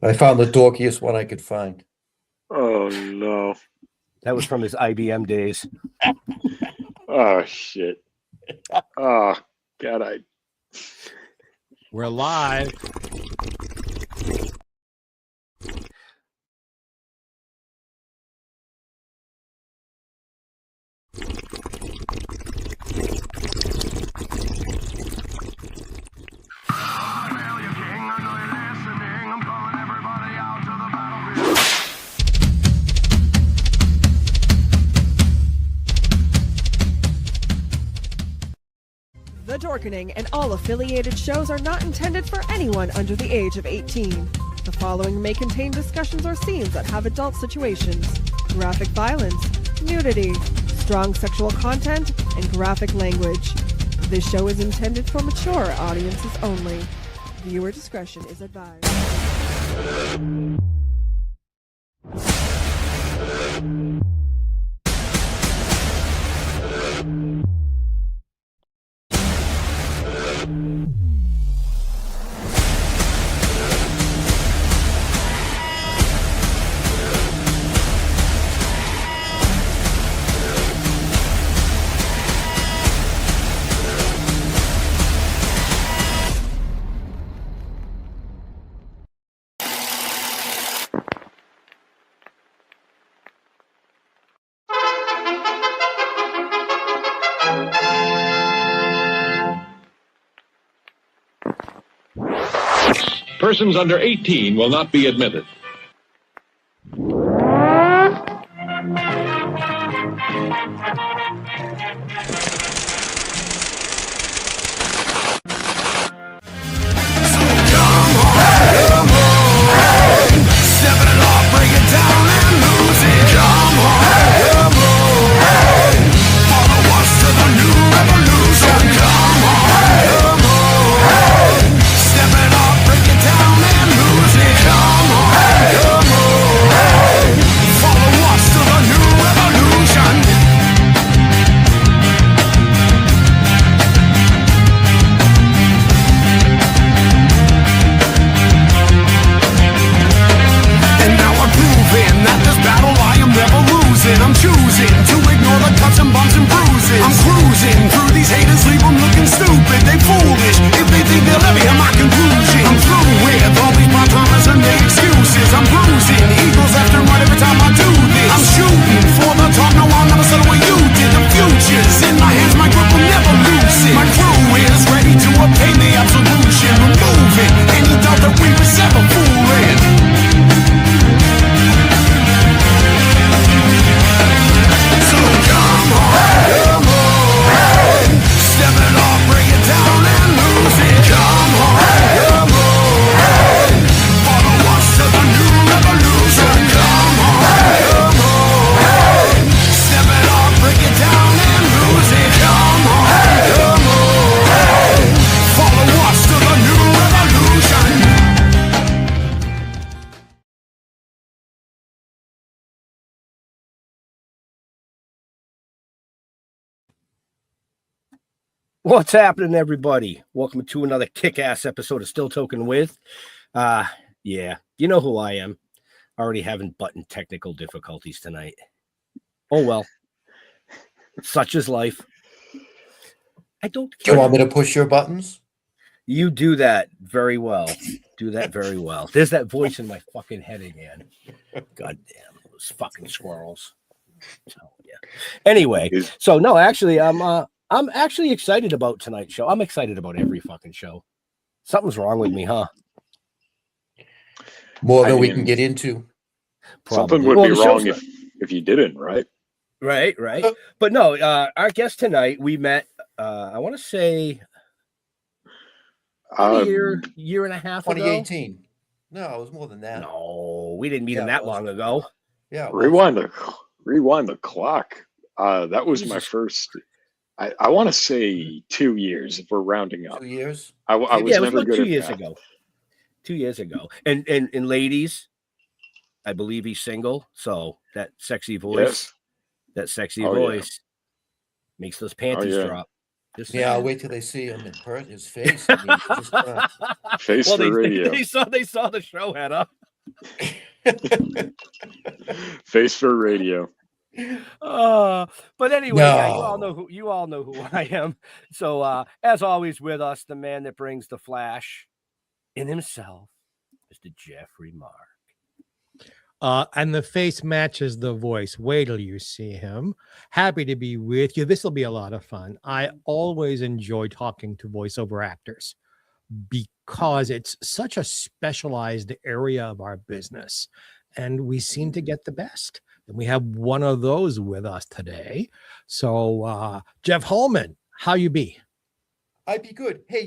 I found the dorkiest one I could find. Oh no. That was from his IBM days. Oh shit. Oh God, We're live. The Dorkening and all affiliated shows are not intended for anyone under the age of 18. The following may contain discussions or scenes that have adult situations, graphic violence, nudity, strong sexual content, and graphic language. This show is intended for mature audiences only. Viewer discretion is advised. Persons under 18 will not be admitted. What's happening, everybody? Welcome to another kick-ass episode of Still Toking with. Yeah, you know who I am. Already having button technical difficulties tonight. Oh well. Such is life. I don't care. Do you want me to push your buttons? You do that very well. Do that very well. There's that voice in my fucking head again. God damn, those fucking squirrels. Oh, yeah. Anyway, so no, actually, I'm actually excited about tonight's show. I'm excited about every fucking show. Something's wrong with me, huh? More than we can get into. Probably. something would be wrong if you didn't, right? Right. But no, our guest tonight, we met, I want to say, a year and a half 2018. ago. No, it was more than that. No, we didn't meet him that long ago. Yeah. Rewind the clock. That was my first. I want to say 2 years if we're rounding up. 2 years. I was it was never about good 2 at years that. ago. 2 years ago. And ladies, I believe he's single. So that sexy voice, Yes. makes those panties drop. Yeah, I'll wait till they see him in person, his face. I mean, Face for radio. They saw the show head up. Face for radio. But anyway, guys, No. you all know who I am. So as always with us, the man that brings the flash in himself, Mr. Jeffrey Mark. And the face matches the voice. Wait till you see him. Happy to be with you. This will be a lot of fun. I always enjoy talking to voiceover actors because it's such a specialized area of our business, and we seem to get the best. And we have one of those with us today. So, Jeff Holman, how you be? I'd be good. Hey,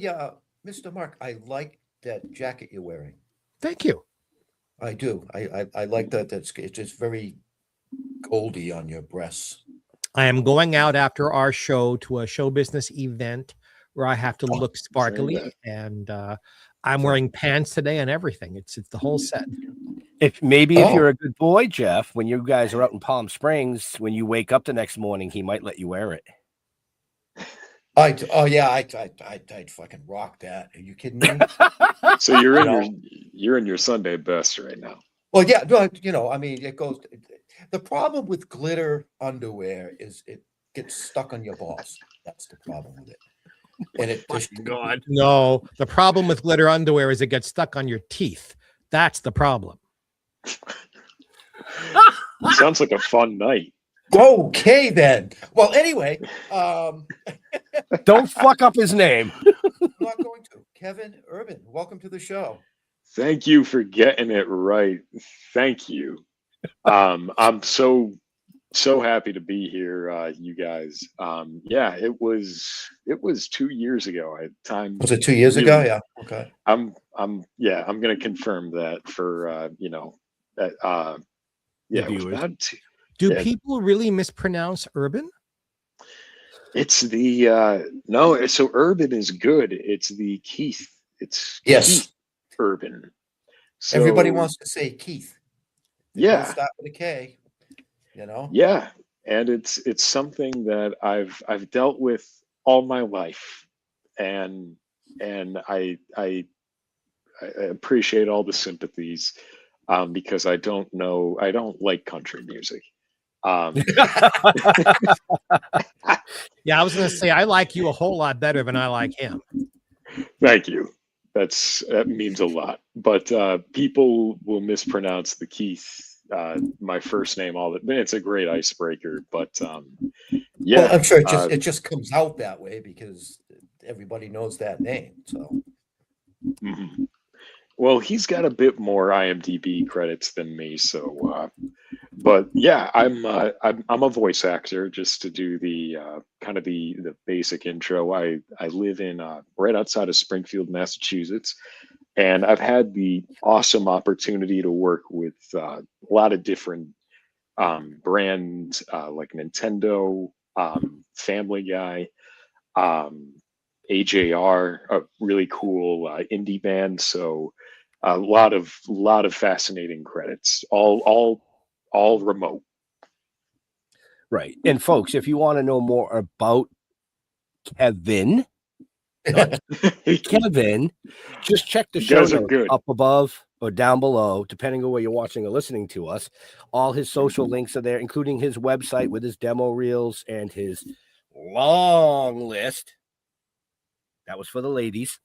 Mr. Mark, I like that jacket you're wearing. Thank you. I do. I like that. It's just very goldy on your breasts. I am going out after our show to a show business event where I have to look sparkly, and I'm wearing pants today and everything. It's the whole set. If you're a good boy, Jeff, when you guys are out in Palm Springs, when you wake up the next morning, he might let you wear it. I'd fucking rock that. Are you kidding me? So you're in your Sunday best right now. Well, yeah, no, I mean, it goes. The problem with glitter underwear is it gets stuck on your balls. That's the problem with it. And it just God. No, the problem with glitter underwear is it gets stuck on your teeth. That's the problem. Sounds like a fun night. Okay, then. Well, anyway, Don't fuck up his name. I'm not going to. Kevin Urban, welcome to the show. Thank you for getting it right. Thank you. I'm so happy to be here, you guys. Yeah, it was 2 years ago. Was it 2 years ago? Yeah. Okay. I'm gonna confirm that for it was about Do people really mispronounce urban? It's the no, so urban is good. It's the Keith. It's Keith Urban. So, everybody wants to say Keith. Yeah. Start with a K, you know? Yeah. And it's something that I've dealt with all my life. And I appreciate all the sympathies because I don't like country music. Yeah, I was going to say I like you a whole lot better than I like him. Thank you. That means a lot. But people will mispronounce the Keith, my first name, it's a great icebreaker. But yeah, well, I'm sure it just comes out that way because everybody knows that name. So. Mm-hmm. Well, he's got a bit more IMDb credits than me, so. But yeah, I'm a voice actor. Just to do the kind of the basic intro. I live in right outside of Springfield, Massachusetts, and I've had the awesome opportunity to work with a lot of different brands like Nintendo, Family Guy, AJR, a really cool indie band. So a lot of fascinating credits, all remote. Right. And folks, if you want to know more about Kevin, just check the show notes up above or down below, depending on where you're watching or listening to us. All his social links are there, including his website with his demo reels and his long list. That was for the ladies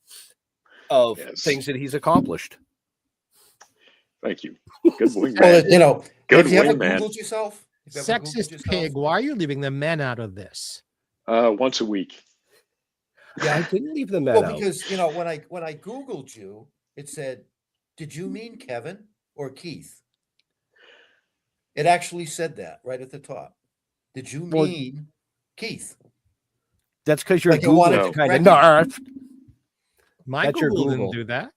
of things that he's accomplished. Thank you. Good wing, man. Well, good have you ever man. Googled yourself? Sexist pig, why are you leaving the men out of this? Once a week. Yeah, I didn't leave the men out. Well, because when I Googled you, it said, "Did you mean Kevin or Keith?" It actually said that right at the top. Did you mean Keith? That's because your Google kind of narf. My Google didn't do that.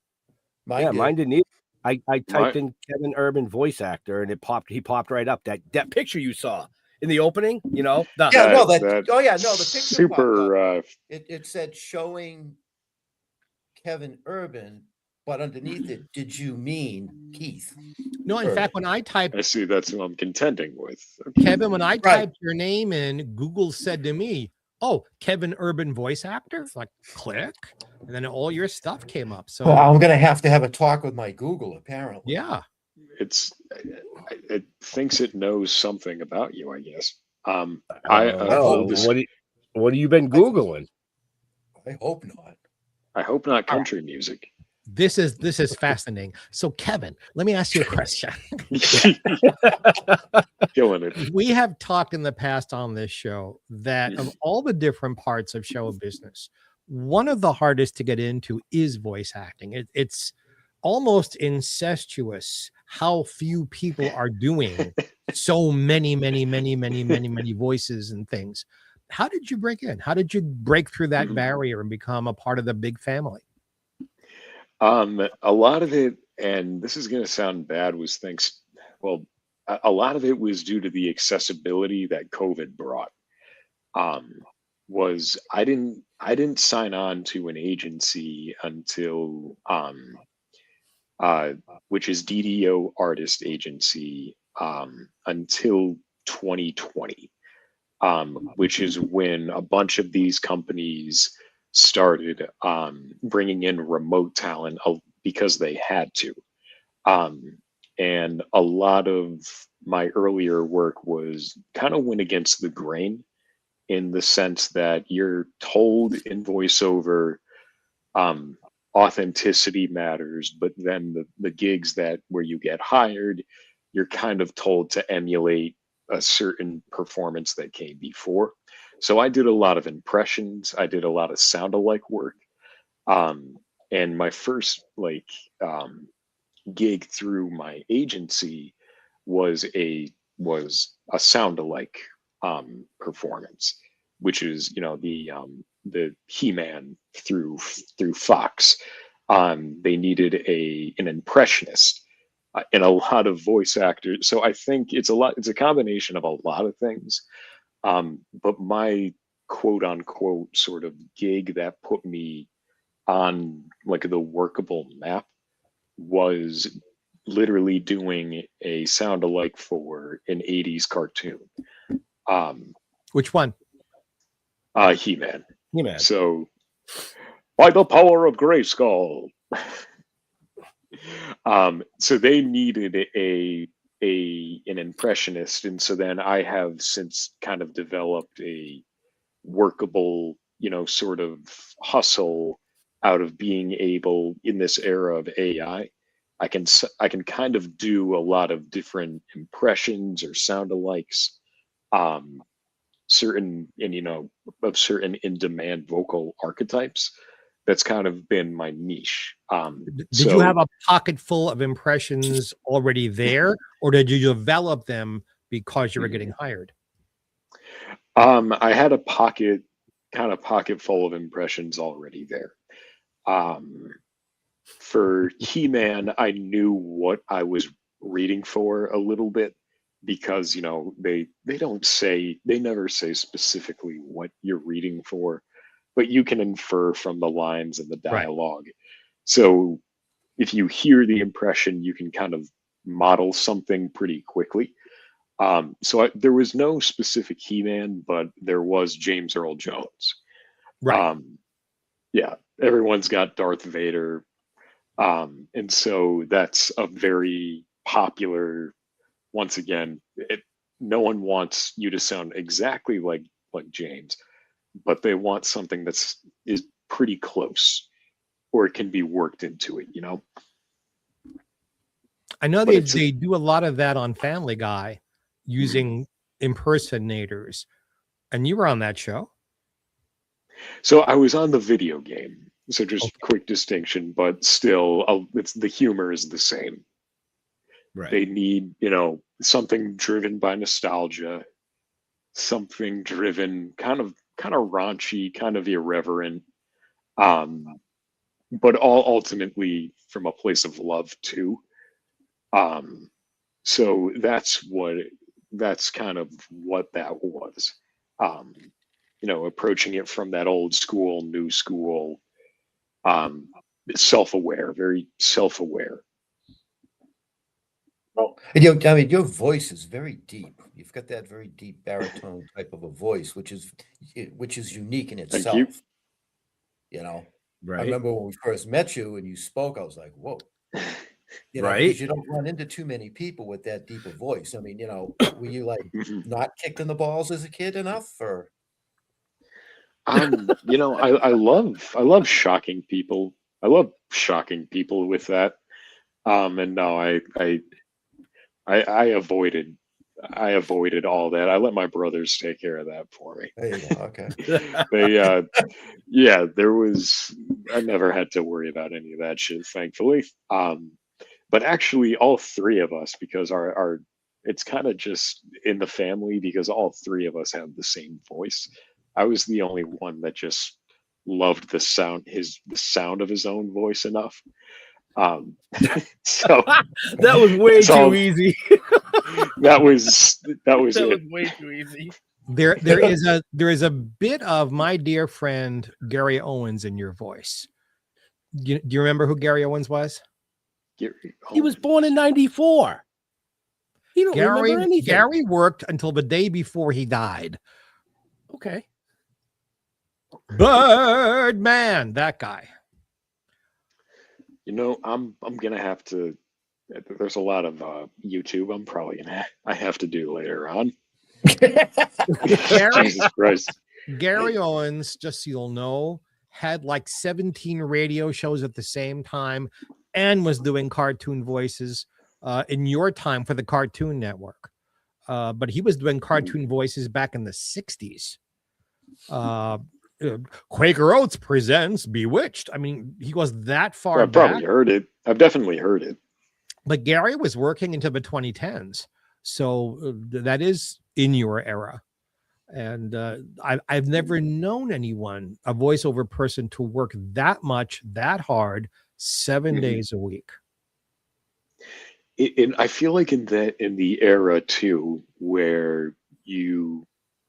Mine didn't either. I typed in Kevin Urban voice actor, and he popped right up. That picture you saw in the opening, the picture super. It said showing Kevin Urban, but underneath it, did you mean Keith? No, in fact, when I typed, I see that's what I'm contending with. Kevin, when I typed your name in, Google said to me, "Oh, Kevin Urban voice actor." It's like click, and then all your stuff came up. So I'm gonna have to have a talk with my Google. Apparently, yeah. it thinks it knows something about you, I guess. hope this, what have you been Googling? I hope not. I hope not country music. This is fascinating. So, Kevin, let me ask you a question. Killing it. We have talked in the past on this show that of all the different parts of show business, one of the hardest to get into is voice acting. It's almost incestuous how few people are doing so many voices and things. How did you break in? How did you break through that barrier and become a part of the big family? A lot of it, and this is going to sound bad, was a lot of it was due to the accessibility that COVID brought. Was I didn't sign on to an agency until which is DDO Artist Agency until 2020, which is when a bunch of these companies started bringing in remote talent because they had to. And a lot of my earlier work was kind of went against the grain in the sense that you're told in voiceover authenticity matters, but then the gigs where you get hired, you're kind of told to emulate a certain performance that came before. So I did a lot of impressions. I did a lot of sound-alike work. And my first gig through my agency was a sound-alike performance, which is the He-Man through Fox. They needed an impressionist and a lot of voice actors. So I think it's a combination of a lot of things. But my quote unquote sort of gig that put me on the workable map was literally doing a sound alike for an 80s cartoon. Which one? He-Man. He-Man. So, by the power of Grayskull. So they needed an impressionist, and so then I have since kind of developed a workable, sort of hustle out of being able in this era of AI. I can kind of do a lot of different impressions or sound alikes, certain in-demand vocal archetypes. That's kind of been my niche. Did you have a pocket full of impressions already there, or did you develop them because you were getting hired? I had a pocket full of impressions already there. For He-Man, I knew what I was reading for a little bit because they never say specifically what you're reading for, but you can infer from the lines and the dialogue. Right. So if you hear the impression, you can kind of model something pretty quickly. There was no specific He-Man, but there was James Earl Jones. Right. Yeah, everyone's got Darth Vader. And so that's a very popular, once again, no one wants you to sound exactly like James, but they want something is pretty close, or it can be worked into it, I know they do a lot of that on Family Guy using impersonators, and you were on that show. So I was on the video game. So just quick distinction, but still, the humor is the same. Right. They need, something driven by nostalgia, something driven kind of raunchy, kind of irreverent, but all ultimately from a place of love too. So that's kind of what that was. Approaching it from that old school, new school. Self-aware, very self-aware. Well, and your voice is very deep. You've got that very deep baritone type of a voice, which is unique in itself. Right. I remember when we first met you and you spoke, I was like, whoa. You know, Right. because you don't run into too many people with that deep a voice. I mean, you know, were you like not kicked in the balls as a kid enough, or? You know, I love shocking people. I love shocking people with that. And no, I avoided all that. I let my brothers take care of that for me. There you go. Okay. They yeah, I never had to worry about any of that shit, thankfully. But actually all three of us, because our it's kind of just in the family, because all three of us have the same voice. I was the only one that just loved the sound of his own voice enough. So That was way so too easy. that was That it. was way too easy. There is a bit of my dear friend Gary Owens in your voice. Do you remember who Gary Owens was? He was born in 94. He don't remember anything. Gary worked until the day before he died. Okay. Birdman, that guy. You know, I'm gonna have to. There's a lot of YouTube. I have to do later on. Jesus Christ. Gary Owens, just so you'll know, had like 17 radio shows at the same time and was doing cartoon voices in your time for the Cartoon Network. But he was doing cartoon voices back in the 60s. Quaker Oats presents Bewitched. I mean, he goes that far I've back. probably heard it. I've definitely heard it. But Gary was working into the 2010s. So that is in your era. And I've never known anyone, a voiceover person, to work that much, that hard, 7 days a week. I feel like in the era too, where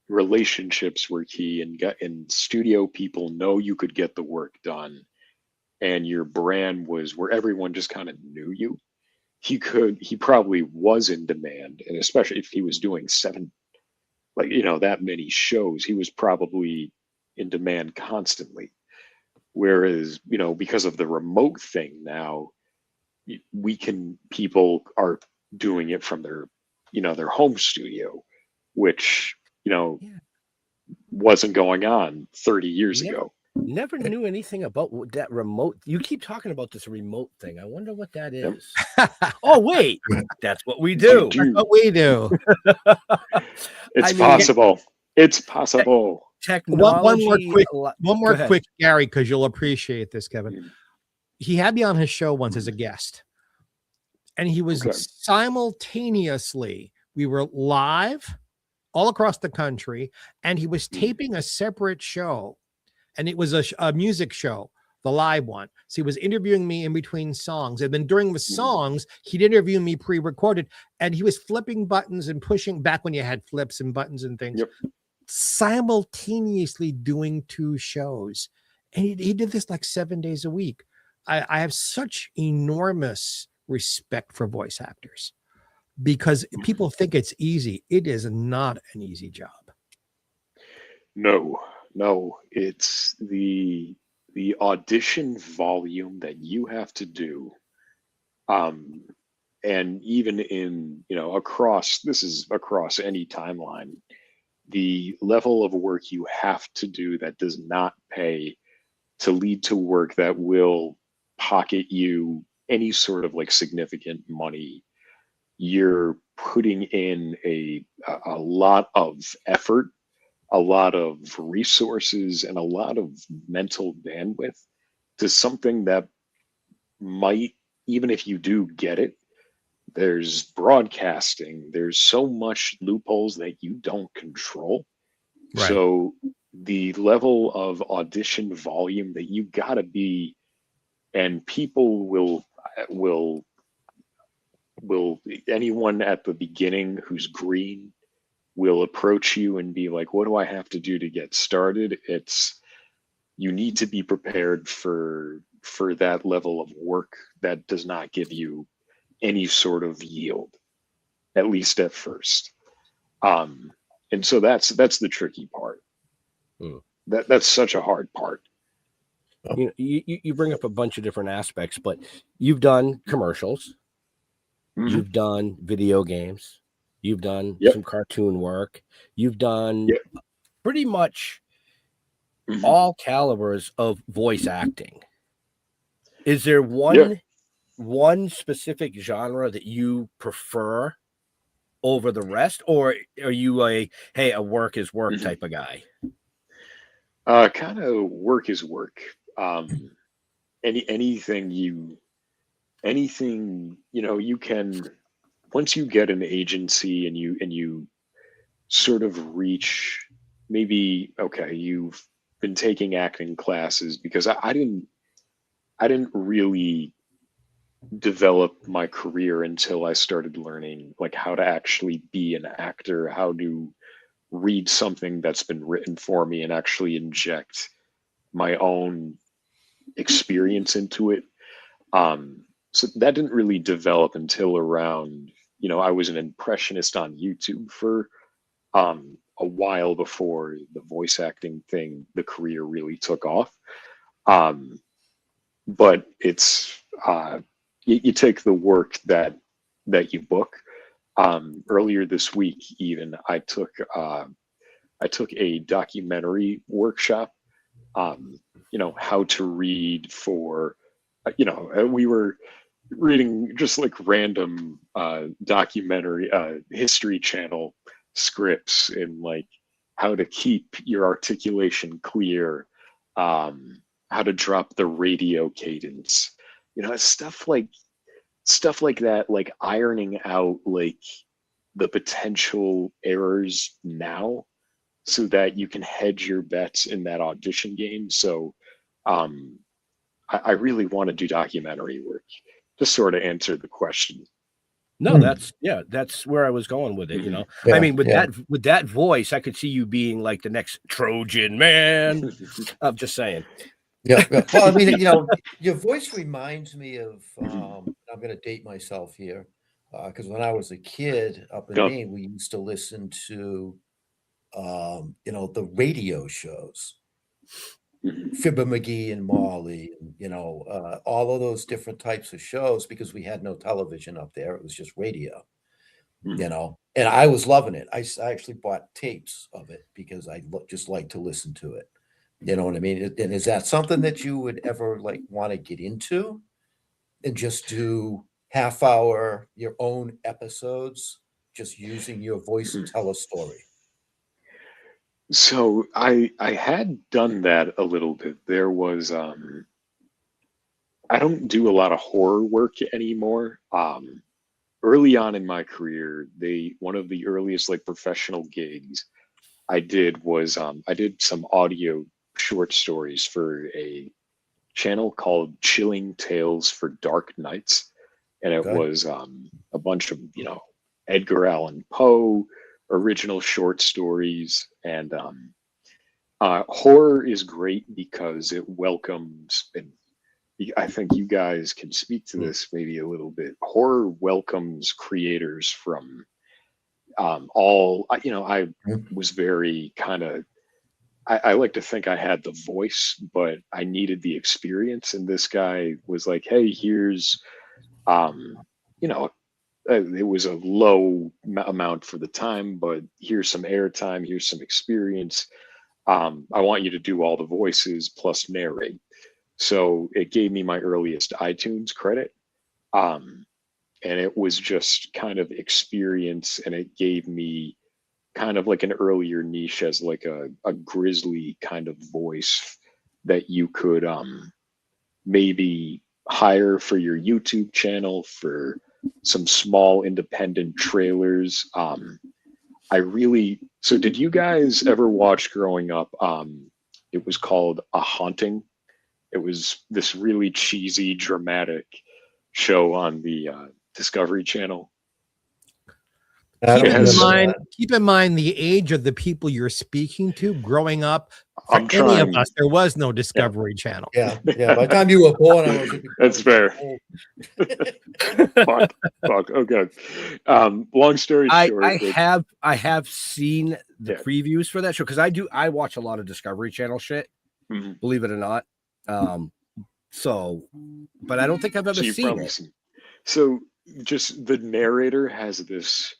relationships were key, and studio people know you could get the work done, and your brand was where everyone just kind of knew you. He probably was in demand, and especially if he was doing that many shows, he was probably in demand constantly. Whereas, because of the remote thing now, people are doing it from their home studio, which, wasn't going on 30 years ago. Never knew anything about that remote. You keep talking about this remote thing. I wonder what that is. Oh, wait. That's what we do. That's what we do. It's possible. It's possible. Technology. One more quick, Gary, because you'll appreciate this, Kevin. He had me on his show once as a guest, and he was simultaneously, we were live all across the country, and he was taping a separate show, and it was a music show, the live one. So he was interviewing me in between songs, and then during the songs, he'd interview me pre-recorded, and he was flipping buttons and pushing back when you had flips and buttons and things, simultaneously doing two shows. And he did this like 7 days a week. I have such enormous respect for voice actors, because people think it's easy. It is not an easy job. No, it's the audition volume that you have to do. And even in, across any timeline, the level of work you have to do that does not pay to lead to work that will pocket you any sort of significant money. You're putting in a lot of effort, a lot of resources, and a lot of mental bandwidth to something that might, even if you do get it, there's broadcasting, there's so much loopholes that you don't control. Right. So the level of audition volume that you gotta be, and people will anyone at the beginning who's green will approach you and be like, what do I have to do to get started? You need to be prepared for that level of work that does not give you any sort of yield, at least at first. And so that's the tricky part. That's such a hard part. You bring up a bunch of different aspects, but you've done commercials, Mhm. You've done video games. You've done Yep. some cartoon work. You've done Yep. pretty much Mhm. all calibers of voice acting. Is there one specific genre that you prefer over the rest, or are you a work is work Mhm. type of guy? Kind of work is work. Anything you can, once you get an agency and you sort of reach, maybe, okay, you've been taking acting classes, because I didn't really develop my career until I started learning like how to actually be an actor, how to read something that's been written for me and actually inject my own experience into it. So that didn't really develop until around, I was an impressionist on YouTube for a while before the voice acting thing, the career really took off. Um, but it's you take the work that you book. Earlier this week, even I took a documentary workshop. How to read for, we were reading just like random documentary history channel scripts, and like how to keep your articulation clear, how to drop the radio cadence, stuff like that, like ironing out like the potential errors now, so that you can hedge your bets in that audition game. So um, I really want to do documentary work, to sort of answer the question. No, that's where I was going with it. Mhm. I mean, with Yeah. that voice, I could see you being like the next Trojan man. I'm just saying. Yeah. Well, I mean, your voice reminds me of, I'm going to date myself here, because when I was a kid up in Yep. Maine, we used to listen to, the radio shows, Mhm. Fibber McGee and Molly, and, all of those different types of shows, because we had no television up there. It was just radio, Mhm. and I was loving it. I actually bought tapes of it because I just like to listen to it. You know what I mean? And is that something that you would ever like want to get into and just do half hour, your own episodes, just using your voice and Mhm. tell a story? So I had done that a little bit. There was I don't do a lot of horror work anymore. Early on in my career, one of the earliest like professional gigs I did was I did some audio short stories for a channel called Chilling Tales for Dark Nights, and it Okay. was a bunch of Edgar Allan Poe original short stories. And horror is great because it welcomes, and I think you guys can speak to this maybe a little bit. Horror welcomes creators from all. I Mhm. was very kind of. I like to think I had the voice, but I needed the experience. And this guy was like, "Hey, here's, um, you know, it was a low amount for the time, but here's some airtime, here's some experience. I want you to do all the voices plus narrate." So it gave me my earliest iTunes credit. Um, and it was just kind of experience, and it gave me kind of like an earlier niche as like a grizzly kind of voice that you could maybe hire for your YouTube channel for some small independent trailers. So did you guys ever watch growing up? It was called A Haunting. It was this really cheesy, dramatic show on the Discovery Channel. I don't It has, remember that. Keep in mind the age of the people you're speaking to. Growing up, for I'm any of trying. us, there was no Yeah, Discovery Channel. Yeah. By the time you were born, I was that's fair. old. Fuck. Okay. Long story short, I have seen the yeah. previews for that show, because I watch a lot of Discovery Channel shit, Mhm. believe it or not. So, but I don't think I've ever So you've seen probably it. seen. So just the narrator has this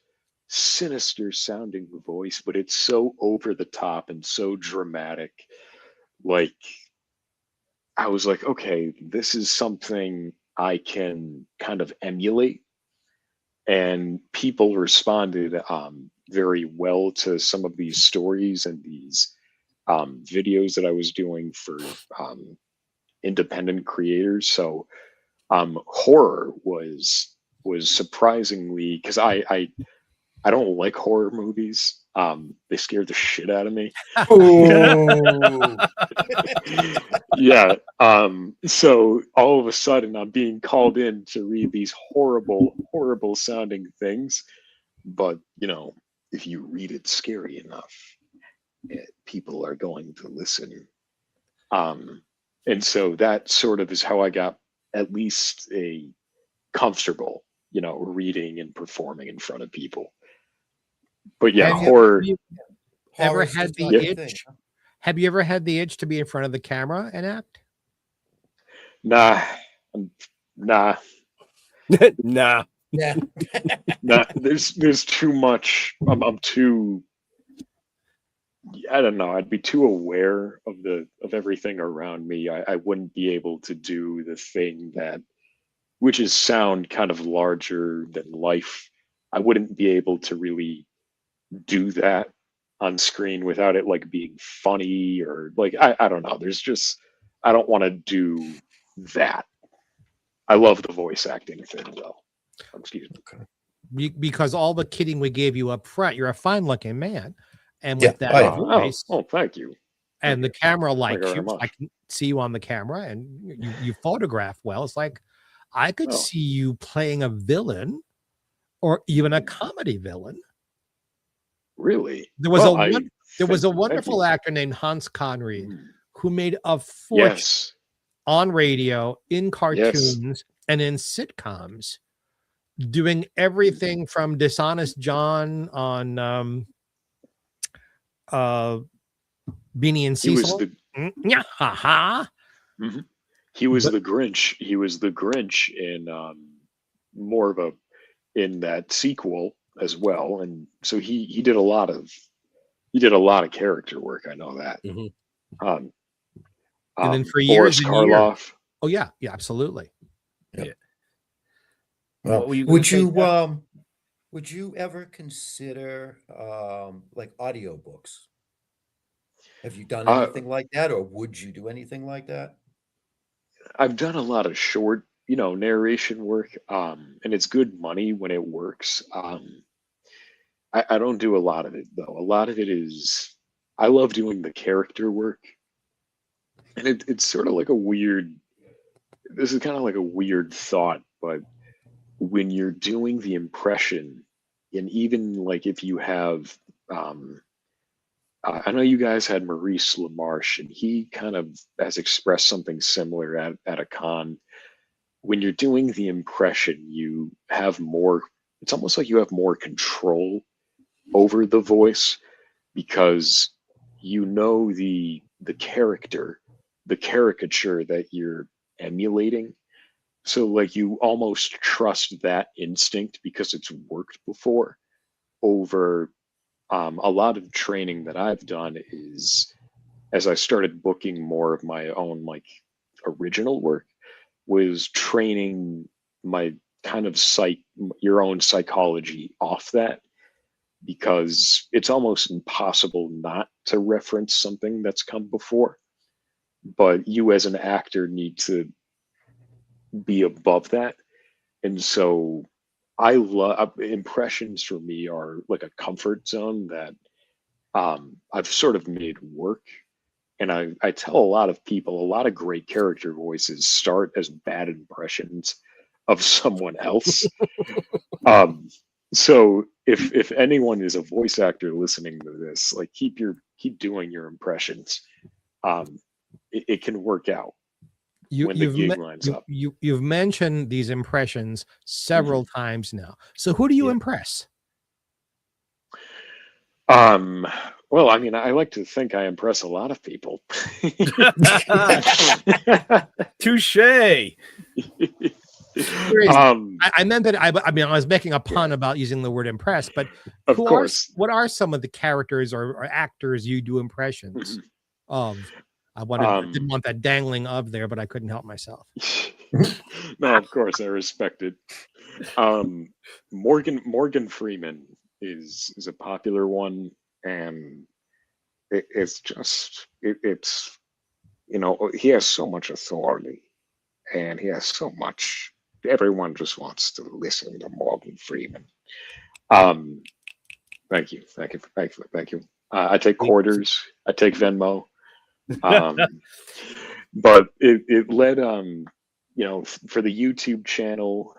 sinister sounding voice, but it's so over the top and so dramatic. Like, I was like, okay, this is something I can kind of emulate. And people responded very well to some of these stories and these videos that I was doing for independent creators. So horror was surprisingly, because I don't like horror movies. They scared the shit out of me. Oh. Yeah. So all of a sudden I'm being called in to read these horrible sounding things. But, you know, if you read it scary enough, people are going to listen. And so that sort of is how I got at least a comfortable, you know, reading and performing in front of people. But yeah, horror. Ever Horror's had just the not your itch? thing, huh? Have you ever had the itch to be in front of the camera and act? Nah. Nah. Yeah. Nah, there's too much. I'm too. I don't know. I'd be too aware of everything around me. I wouldn't be able to do the thing which is sound kind of larger than life. I wouldn't be able to really do that on screen without it like being funny or like I don't know. There's just I don't want to do that. I love the voice acting thing though. Excuse me. Because all the kidding we gave you up front, you're a fine-looking man, and with Yeah. that Oh, voice, Thank you. and the camera likes very you. much. I can see you on the camera, and you photograph well. It's like I could Oh. see you playing a villain, or even a comedy villain. Really? There was Well, there was a thank wonderful you. actor named Hans Conried Mm. who made a fortune Yes. on radio, in cartoons, and in sitcoms, doing everything from Dishonest John on Beanie and He was Cecil. the Yeah, ha. he was But- the Grinch. He was the Grinch in more of in that sequel as well. And so he did a lot of character work. I know that. Mhm. And then for Boris years and years- Karloff. Oh yeah, absolutely. Well, What were you gonna say, Jeff? would you ever consider like audiobooks? Have you done anything like that, or would you do anything like that? I've done a lot of short, narration work, and it's good money when it works. I don't do a lot of it though. A lot of it is I love doing the character work, and it's sort of like this is kind of like a weird thought, but when you're doing the impression, and even like if you have, I know you guys had Maurice LaMarche, and he kind of has expressed something similar at a con. When you're doing the impression, you have more. It's almost like you have more control over the voice because you know the character, the caricature that you're emulating. So like you almost trust that instinct because it's worked before over a lot of training that I've done is as I started booking more of my own like original work was training my kind of your own psychology off that because it's almost impossible not to reference something that's come before. But you as an actor need to be above that. And so I love impressions for me are like a comfort zone that I've sort of made work. And I tell a lot of people, a lot of great character voices start as bad impressions of someone else. So if anyone is a voice actor listening to this, like keep doing your impressions. It can work out. When the gig lines up. You've mentioned these impressions several times now. So who do you impress? Well, I mean, I like to think I impress a lot of people. Touche. I meant that I mean I was making a pun about using the word impressed, but Of course. what are some of the characters or actors you do impressions of? I didn't want that dangling of there, but I couldn't help myself. No, of course, I respect it. Morgan Freeman is a popular one, and it's he has so much authority, and he has so much. Everyone just wants to listen to Morgan Freeman. Thank you. I take quarters. I take Venmo. But it led for the YouTube channel,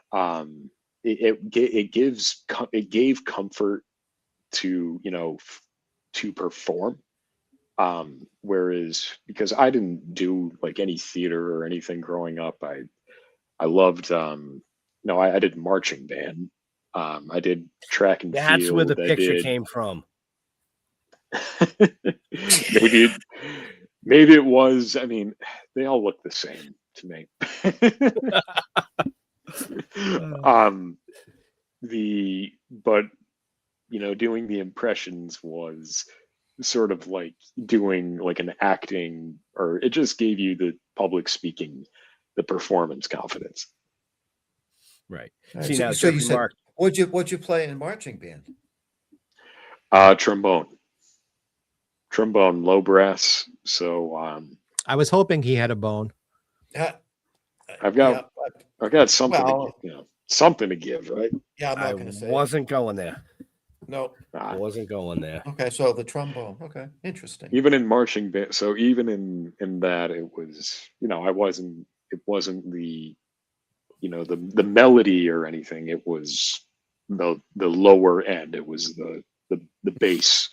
it gave comfort to to perform, whereas because I didn't do like any theater or anything growing up, I loved I did marching band, I did track and field. That's where the picture came from. Maybe it was. I mean, they all look the same to me. Doing the impressions was sort of like doing like an acting, or it just gave you the public speaking, the performance confidence. Right. So you said, what'd you play in marching band? Trombone, low brass. So I was hoping he had a bone. I've got something, something to give, right? Yeah, I'm not going to say. Wasn't going there. No, I wasn't going there. Okay, so the trombone. Okay, interesting. Even in marching band, so even in that, it was, It wasn't the, the melody or anything. It was the lower end. It was the bass.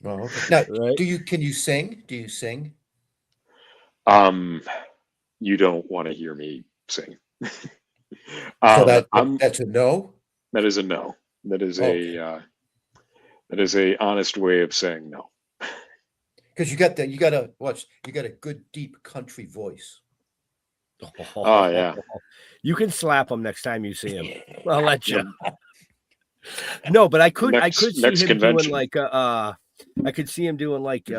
Oh, okay. Now, Right. Can you sing? Do you sing? You don't want to hear me sing. So that's a no? That is a no. That is a honest way of saying no. Because you got a good deep country voice. Oh yeah. You can slap him next time you see him. I'll let you. No, but I could see him convention. doing like I could see him doing like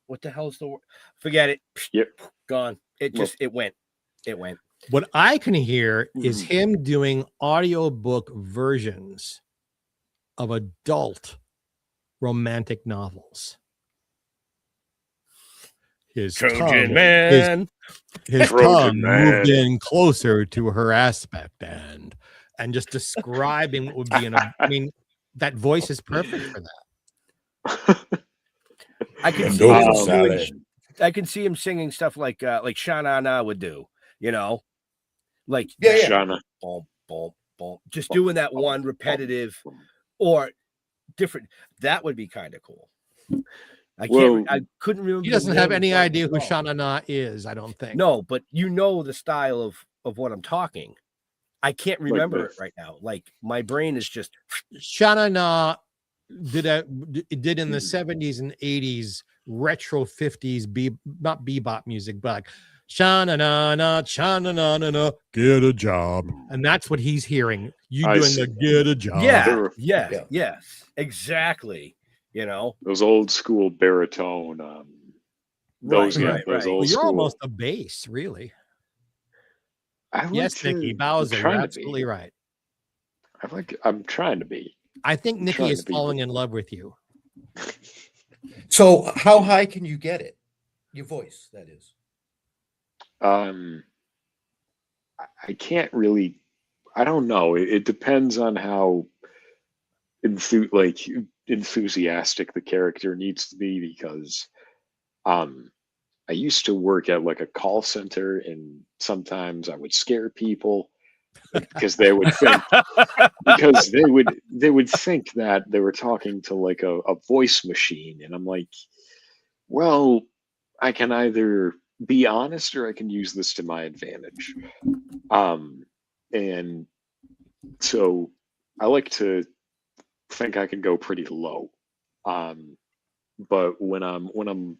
what the hell's the word? Forget it. Yep. Gone. It went. What I can hear is him doing audiobook versions of adult romantic novels. His Trojan tongue, man. his Trojan tongue man. moved in closer to her aspect and just describing what would be I mean, that voice is perfect for that. I can see him doing, I can see him singing stuff like Sha-Na-Na would do, like Shana. Boom, boom, boom, just doing that one repetitive or different. That would be kind of cool. I couldn't remember. He doesn't have any idea who Sha-Na-Na is, I don't think. No, but the style of what I'm talking. I can't remember it right now. Like my brain is just Sha-Na-Na did in the 70s and 80s retro 50s not bebop music, but like Sha-Na-Na-Na, Sha-Na-Na-Na, get a job. And that's what he's hearing. You doing the get a job. Yeah, yes, exactly. Those old school baritone. Those right. old Well, you're school. almost a bass, really. Yes, Nikki I'm Bowser, you're trying to absolutely right. I'm trying to be. I think Nikki is falling in love with you. So how high can you get it? Your voice, that is. I can't really. I don't know. It depends on how enthusiastic the character needs to be, because I used to work at like a call center, and sometimes I would scare people because they would think they would think that they were talking to like a voice machine, and I'm like, well, I can either be honest or I can use this to my advantage. And so I like to think I can go pretty low. But when I'm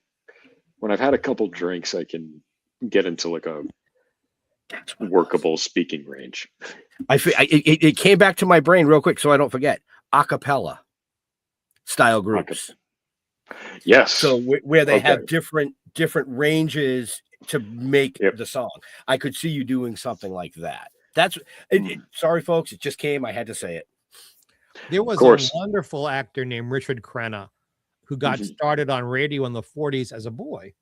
when I've had a couple drinks, I can get into like a workable speaking range. It came back to my brain real quick, so I don't forget. Acapella style groups. Yes. So where they have different ranges to make the song. I could see you doing something like that. That's sorry, folks. It just came. I had to say it. There was a wonderful actor named Richard Crenna who got started on radio in the 40s as a boy.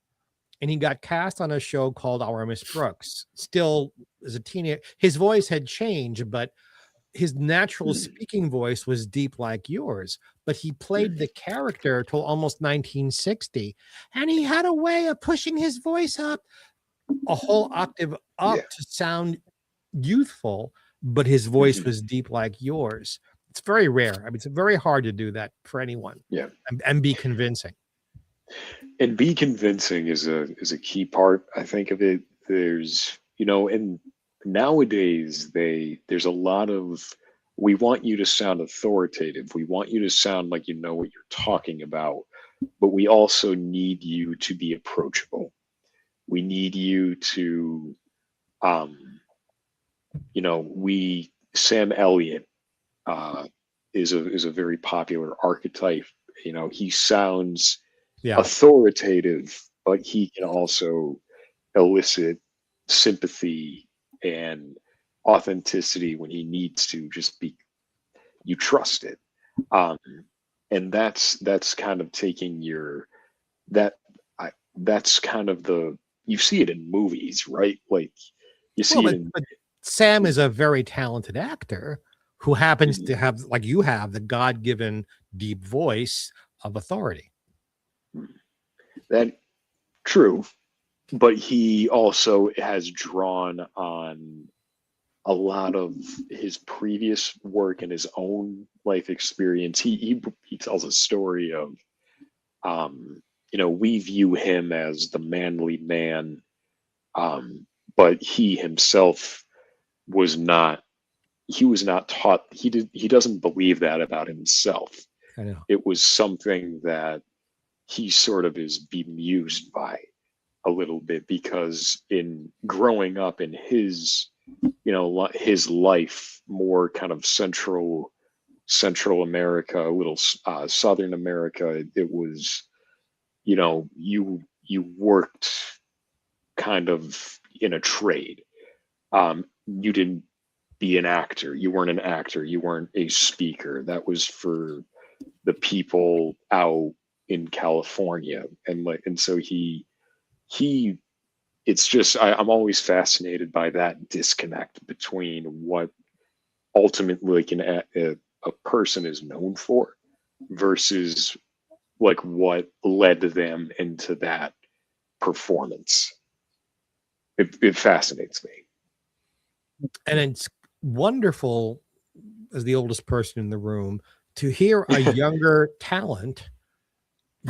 And he got cast on a show called Our Miss Brooks. Still, as a teenager, his voice had changed, but his natural speaking voice was deep like yours. But he played the character till almost 1960. And he had a way of pushing his voice up a whole octave up to sound youthful, but his voice was deep like yours. It's very rare. I mean, it's very hard to do that for anyone. Yeah. And be convincing. And be convincing is a key part, I think, of it. There's, and nowadays there's a lot of, we want you to sound authoritative. We want you to sound like you know what you're talking about, but we also need you to be approachable. We need you to, Sam Elliott is a very popular archetype. He sounds authoritative, but he can also elicit sympathy and authenticity when he needs to. Just be, you trust it, and that's kind of taking that's kind of you see it in movies, right? Like you see it in. But Sam is a very talented actor who happens to have, like you have, the God-given deep voice of authority. That true, but he also has drawn on a lot of his previous work and his own life experience. He tells a story of, we view him as the manly man, but he himself was not. He was not taught. He doesn't believe that about himself. I know. It was something that he sort of is bemused by a little bit, because in growing up in his life, more kind of Central America, a little Southern America, it was, you worked kind of in a trade. You didn't be an actor. You weren't an actor. You weren't a speaker. That was for the people out in California. And so he it's just, I'm always fascinated by that disconnect between what ultimately a person is known for versus like what led them into that performance. It fascinates me. And it's wonderful, as the oldest person in the room, to hear a younger talent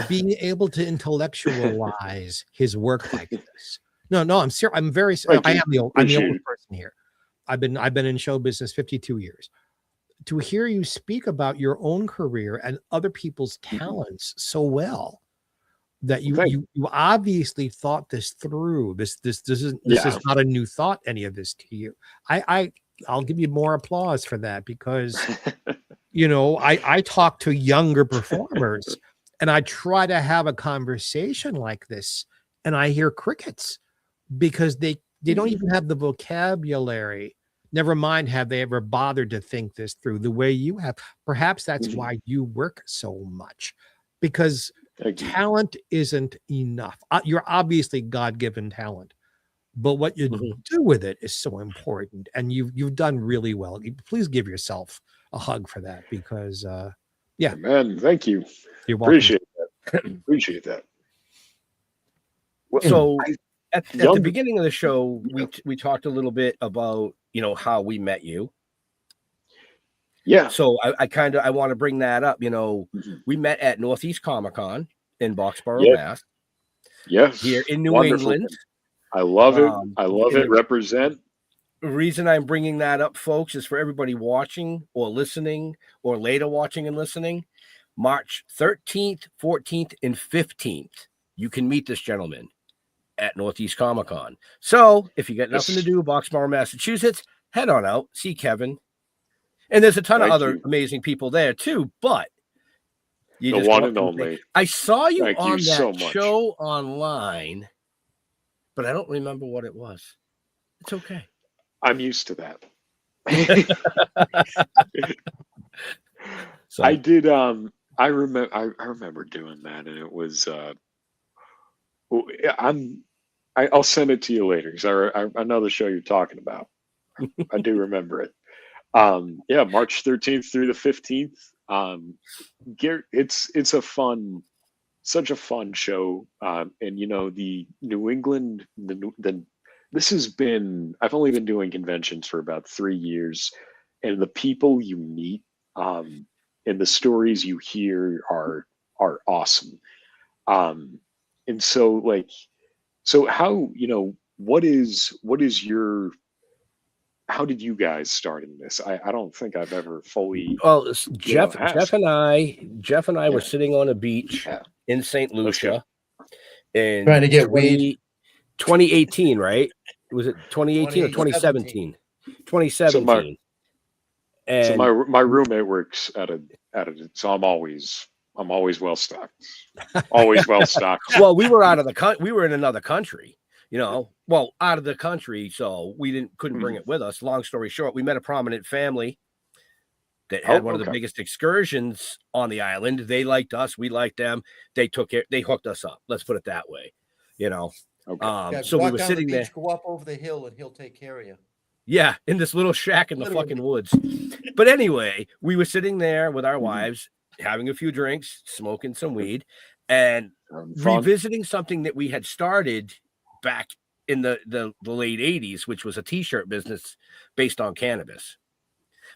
being able to intellectualize his work like this. No, I'm serious. I'm very. I'm the oldest person here. I've been in show business 52 years. To hear you speak about your own career and other people's talents so well, that you obviously thought this through. This is not a new thought. Any of this to you? I'll give you more applause for that, because I talk to younger performers and I try to have a conversation like this, and I hear crickets, because they don't even have the vocabulary. Never mind, have they ever bothered to think this through the way you have? Perhaps that's why you work so much, because talent isn't enough. You're obviously God-given talent, but what you do with it is so important, and you've done really well. Please give yourself a hug for that, because man, thank you. You're welcome. Appreciate that. Well, so at the beginning of the show, we talked a little bit about how we met you. Yeah. So I want to bring that up. We met at Northeast Comic-Con in Boxborough, Mass. Yes. Here in New England. I love it. I love it. Represent. The reason I'm bringing that up, folks, is for everybody watching or listening, or later watching and listening. March 13th, 14th, and 15th you can meet this gentleman at Northeast Comic Con. So if you got nothing to do, Boxborough, Massachusetts, head on out, see Kevin. And there's a ton of other amazing people there too, but you The just one go and up only. I saw you Thank on you that so much. show online, but I don't remember what it was. It's okay. I'm used to that. So I did. I remember doing that, and it was. I'll send it to you later because I know the show you're talking about. I do remember it. Yeah, March 13th through the 15th. It's a such a fun show. And you know, the New England, this has been, I've only been doing conventions for about 3 years, and the people you meet, and the stories you hear are awesome. And so how, you know, what is your, how did you guys start in this? I don't think I've ever fully. well, Jeff asked. and I were Yeah. sitting on a beach Yeah. in St. Let's Lucia in Trying to get weed. 2018, right? Was it 2018 or 2017? 2017. So And my roommate works at a so I'm always well stocked. Always well stocked. well, we were out of the we were in another country, you know. Well, out of the country, so we couldn't bring it with us. Long story short, we met a prominent family that had one of the biggest excursions on the island. They liked us, we liked them. They hooked us up. Let's put it that way, you know. Okay. So we walk were down sitting the beach, there. go up over the hill, and he'll take care of you. Yeah, in this little shack in the Literally. fucking woods. But anyway, we were sitting there with our wives, having a few drinks, smoking some weed, and revisiting something that we had started back in the late 80s, which was a t-shirt business based on cannabis.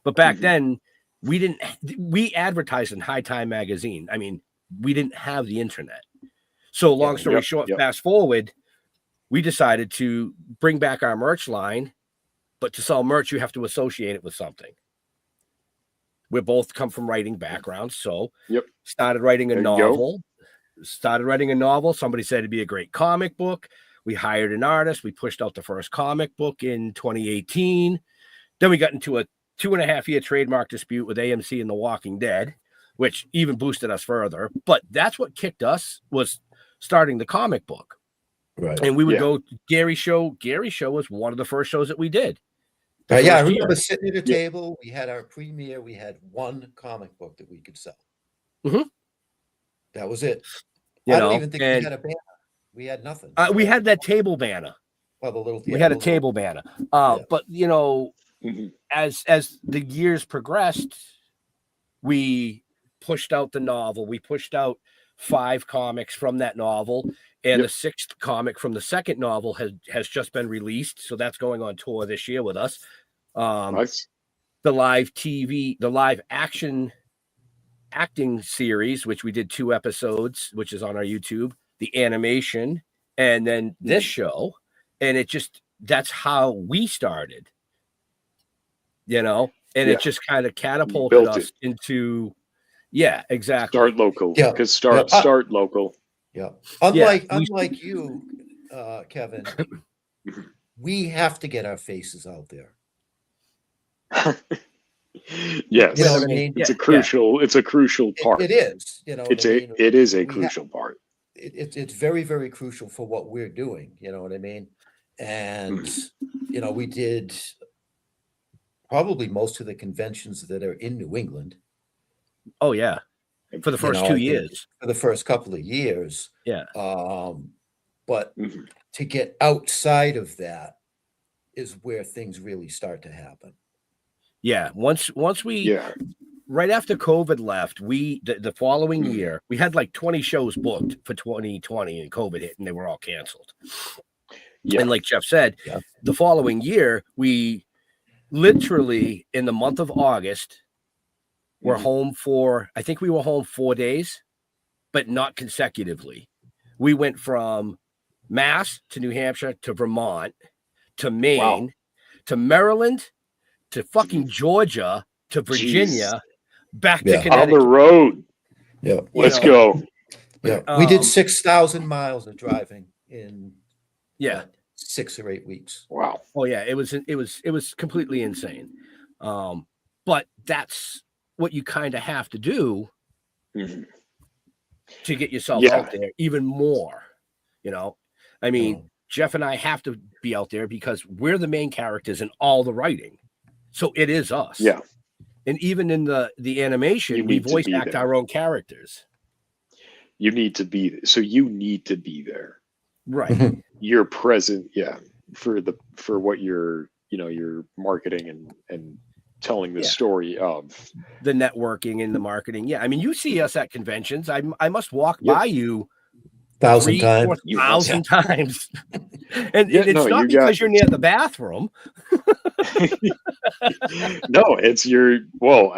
But back then, we advertised in High Time magazine. I mean, we didn't have the internet. So long story short, fast forward, we decided to bring back our merch line, but to sell merch, you have to associate it with something. We both come from writing backgrounds, so started writing a novel. Somebody said it'd be a great comic book. We hired an artist. We pushed out the first comic book in 2018. Then we got into a 2.5-year trademark dispute with AMC and The Walking Dead, which even boosted us further. But that's what kicked us, was starting the comic book. Right. And we would go to Gary's show. Gary's show was one of the first shows that we did. Yeah, I remember sitting at a table. We had our premiere. We had one comic book that we could sell. That was it. I don't even think we had a banner. We had nothing. We had that table banner. Well, we had a table banner. But you know, as the years progressed, we pushed out the novel. We pushed out 5 comics from that novel, and the 6th comic from the second novel has just been released. So that's going on tour this year with us. Nice. The live TV, the live acting series, which we did 2 episodes, which is on our YouTube, the animation, and then this show. And that's how we started, you know, and it just kind of catapulted us into, exactly. Start local. Yeah. Because start local. Yeah. Unlike you, Kevin, we have to get our faces out there. Yes. You know what I mean? It's a crucial part. It is. You know, it is a crucial part. It's very, very crucial for what we're doing. You know what I mean? And you know, we did probably most of the conventions that are in New England. Oh yeah, for the first 2 years. For the first couple of years. Yeah. But to get outside of that is where things really start to happen. Yeah. Once we right after COVID left, the following year, we had like 20 shows booked for 2020 and COVID hit and they were all canceled. Yeah. And like Jeff said, the following year, we literally in the month of August were home I think we were home 4 days, but not consecutively. We went from Mass to New Hampshire to Vermont to Maine to Maryland to fucking Georgia to Virginia back to Connecticut. On the road. Yeah. Let's go. Yeah, we did Um, 6,000 miles of driving in Yeah. what, 6 or 8 weeks. Wow. Oh yeah, it was completely insane. But that's what you kind of have to do Mhm. to get yourself Yeah. out there even more. You know, I mean, Oh. Jeff and I have to be out there because we're the main characters in all the writing. So it is us. Yeah. And even in the You animation, we need to voice be act there. our own characters. You need to be so you need to be there. Right. Mhm. You're present, yeah, for what you're you're marketing and telling the Yeah. story of. The networking and the marketing. Yeah. I mean, you see us at conventions. I must walk Yep. by you 1,000 3,000 times. 4,000 times. And Yeah, it's no, not you because got you're near the bathroom. no, it's your well,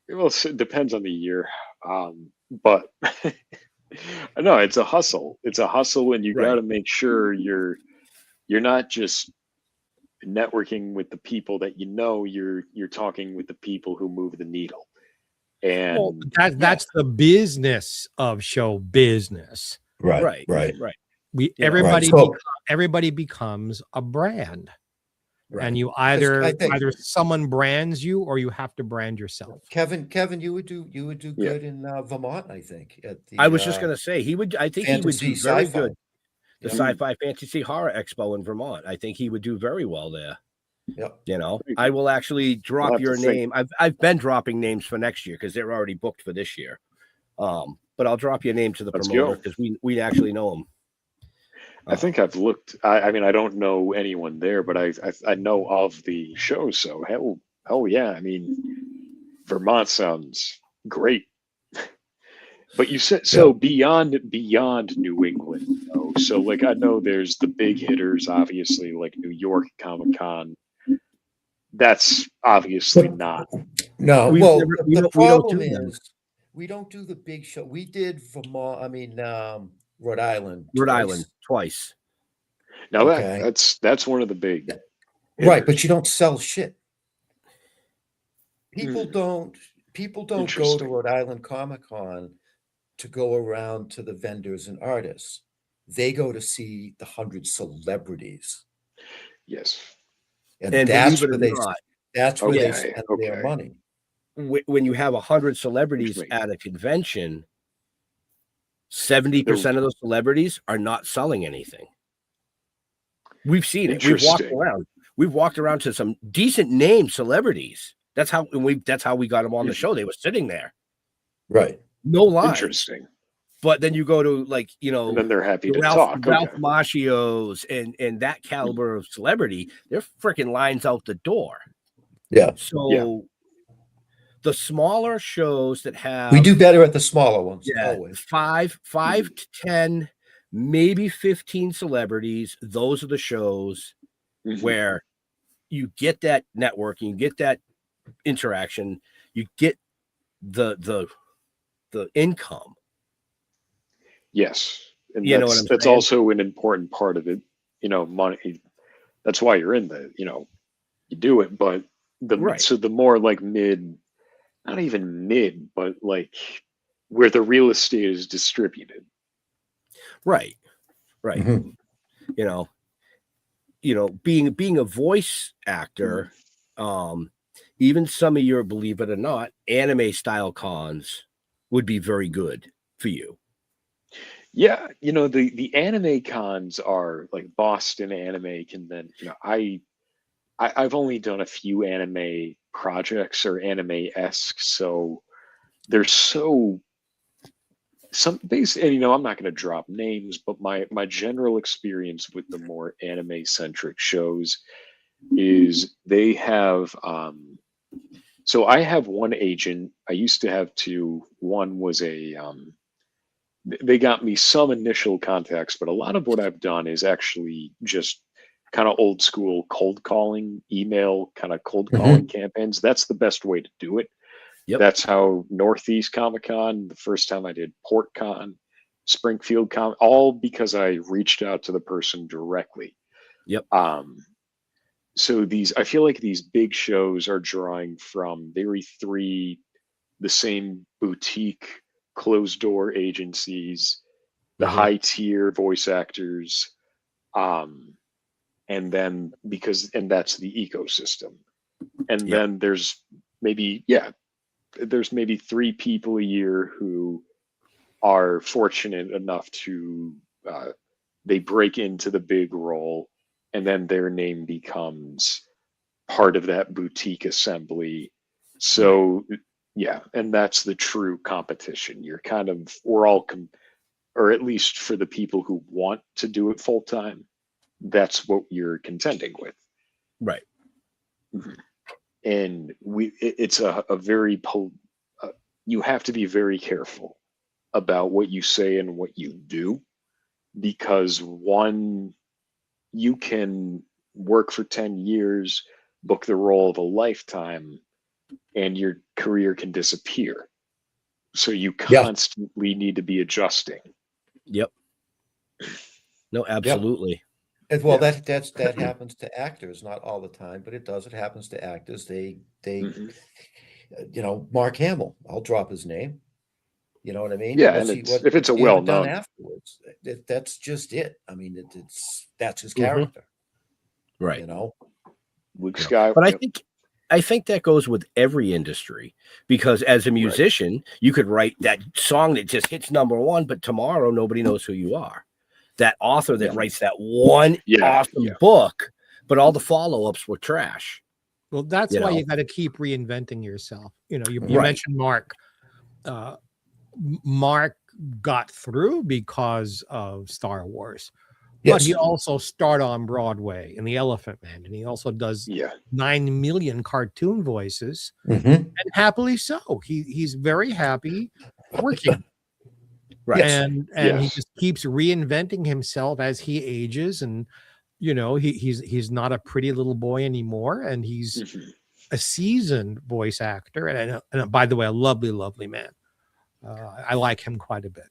it depends on the year. But no, it's a hustle. It's a hustle, and you Right. got to make sure you're not just networking with the people that you're talking with the people who move the needle. And Well, that's the business of show business. Right, Right. right. We You know, everybody right. So- everybody becomes a brand. Right. And you I think- either someone brands you or you have to brand yourself. Kevin, you would do Yeah. good in Vermont, I think. At the, I was just gonna say I think he would fantasy do very sci-fi. good. The Yeah. Sci-Fi Fantasy Horror Expo in Vermont. I think he would do very well there. Yep. You know, Very I good. will actually We'll drop have to your think. name. I've been dropping names for next year because they're already booked for this year. But I'll drop your name to the Let's promoter go. because we actually know him. I think I've looked. I mean, I don't know anyone there, but I know of the show. So hell yeah. I mean, Vermont sounds great. But you said so beyond New England, though. So like I know there's the big hitters, obviously, like New York Comic Con. That's obviously not. No, We've well, never- we the don't- we don't problem do them. is we don't do the big show. We did Vermont, Rhode Island. Rhode twice. Island twice. Now Okay. that's one of the big. Right, hitters. but you don't sell shit. People Hmm. don't go to Interesting. Rhode Island Comic Con to go around to the vendors and artists. They go to see the 100 celebrities. Yes. And And that's believe it where or not, that's where they Okay, spend their okay. money. when you have 100 celebrities Which at a convention, 70% of those celebrities are not selling anything. We've seen it. We've walked Interesting. around. We've walked around to some decent name celebrities. That's how we got them on the show. They were sitting there, Right. no lines. Interesting. But then you go to And then they're happy to Ralph talk. Okay. Macchios and that caliber of celebrity, they're freaking lines out the door. Yeah. So the smaller shows that have We do better at the smaller ones. yeah, Always. five to 10, maybe 15 celebrities. Those are the shows Mhm. where you get that networking, you get that interaction, you get the income. Yes. And You know what I'm that's saying? also an important part of it. Money. That's why you're in you do it, but Right. so the more like mid, not even mid, but like where the real estate is distributed. Right. Mhm. Being a voice actor, even some of your, believe it or not, anime style cons would be very good for you. Yeah, the anime cons are like Boston Anime Convention. I've only done a few anime projects or anime-esque, so there's some base, and I'm not going to drop names, but my general experience with the more anime-centric shows is they have so I have one agent. I used to have two. One was they got me some initial contacts, but a lot of what I've done is actually just kind of old school cold calling, email kind of cold calling campaigns. That's the best way to do it. Yep. That's how Northeast Comic Con, the first time I did PortCon, Springfield Con, all because I reached out to the person directly. Yep. So I feel like these big shows are drawing from very the same boutique closed door agencies, the Mhm. high tier voice actors, and then that's the ecosystem. And Yep. then there's maybe 3 people a year who are fortunate enough to they break into the big role, and then their name becomes part of that boutique assembly. So yeah, and that's the true competition. We're all or at least for the people who want to do it full time, that's what you're contending with. Right. And it's a very you have to be very careful about what you say and what you do, because you can work for 10 years, book the role of a lifetime, and your career can disappear. So you constantly need to be adjusting. Yep. No, absolutely. And well, that happens to actors, not all the time, but it does. It happens to actors. They Mark Hamill, I'll drop his name. You know what I mean? Yeah, and if it's a he ever done well-known afterwards, that's just it. I mean, that's his Mhm. character. Right. You know, Luke Skywalker. But I think that goes with every industry, because as a musician, you could write that song that just hits #1, but tomorrow nobody knows who you are. That author that writes that one awesome book, but all the follow-ups were trash. Well, that's You why know? you got to keep reinventing yourself. You know, you Right. mentioned Mark. Mark got through because of Star Wars, but he also starred on Broadway in The Elephant Man, and he also does 9 million cartoon voices, and happily so. He's very happy working. Right. And he just keeps reinventing himself as he ages, and you know, he's not a pretty little boy anymore, and he's a seasoned voice actor, and by the way, a lovely man. I like him quite a bit.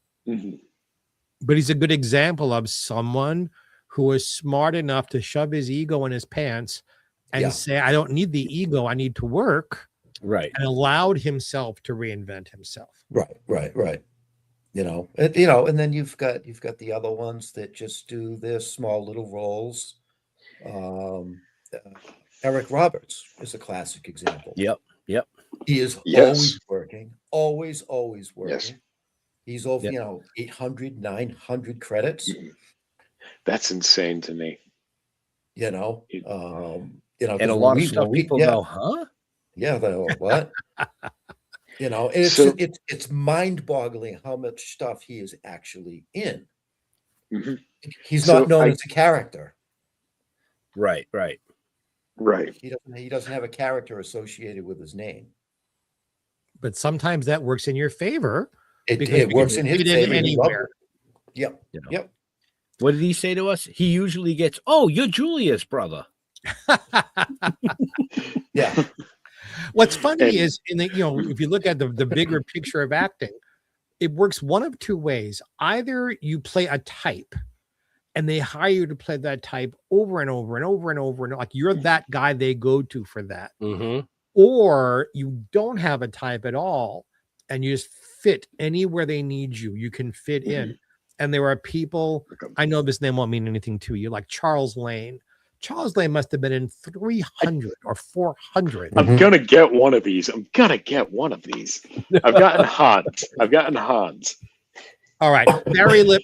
But he's a good example of someone who was smart enough to shove his ego in his pants and say, I don't need the ego, I need to work. Right. And allowed himself to reinvent himself. Right. And then you've got the other ones that just do their small little roles. Eric Roberts is a classic example. Yep. He is always working, always working. Yes. He's over, 800, 900 credits. That's insane to me. And a lot of stuff people go, huh? Yeah, what? It's mind-boggling how much stuff he is actually in. He's not known as a character. Right. He doesn't have a character associated with his name. But sometimes that works in your favor. It works in his favor. Anywhere. Yep. What did he say to us? He usually gets, "Oh, you're Julia's brother." Yeah. What's funny is, if you look at the bigger picture of acting, it works one of two ways. Either you play a type, and they hire you to play that type over and over and over and over, and like you're that guy they go to for that. Or you don't have a type at all, and you just fit anywhere they need you. You can fit in. And there are people, I know this name won't mean anything to you, like Charles Lane. Charles Lane must have been in 300 or 400. I'm going to get one of these. I've gotten Hans. All right.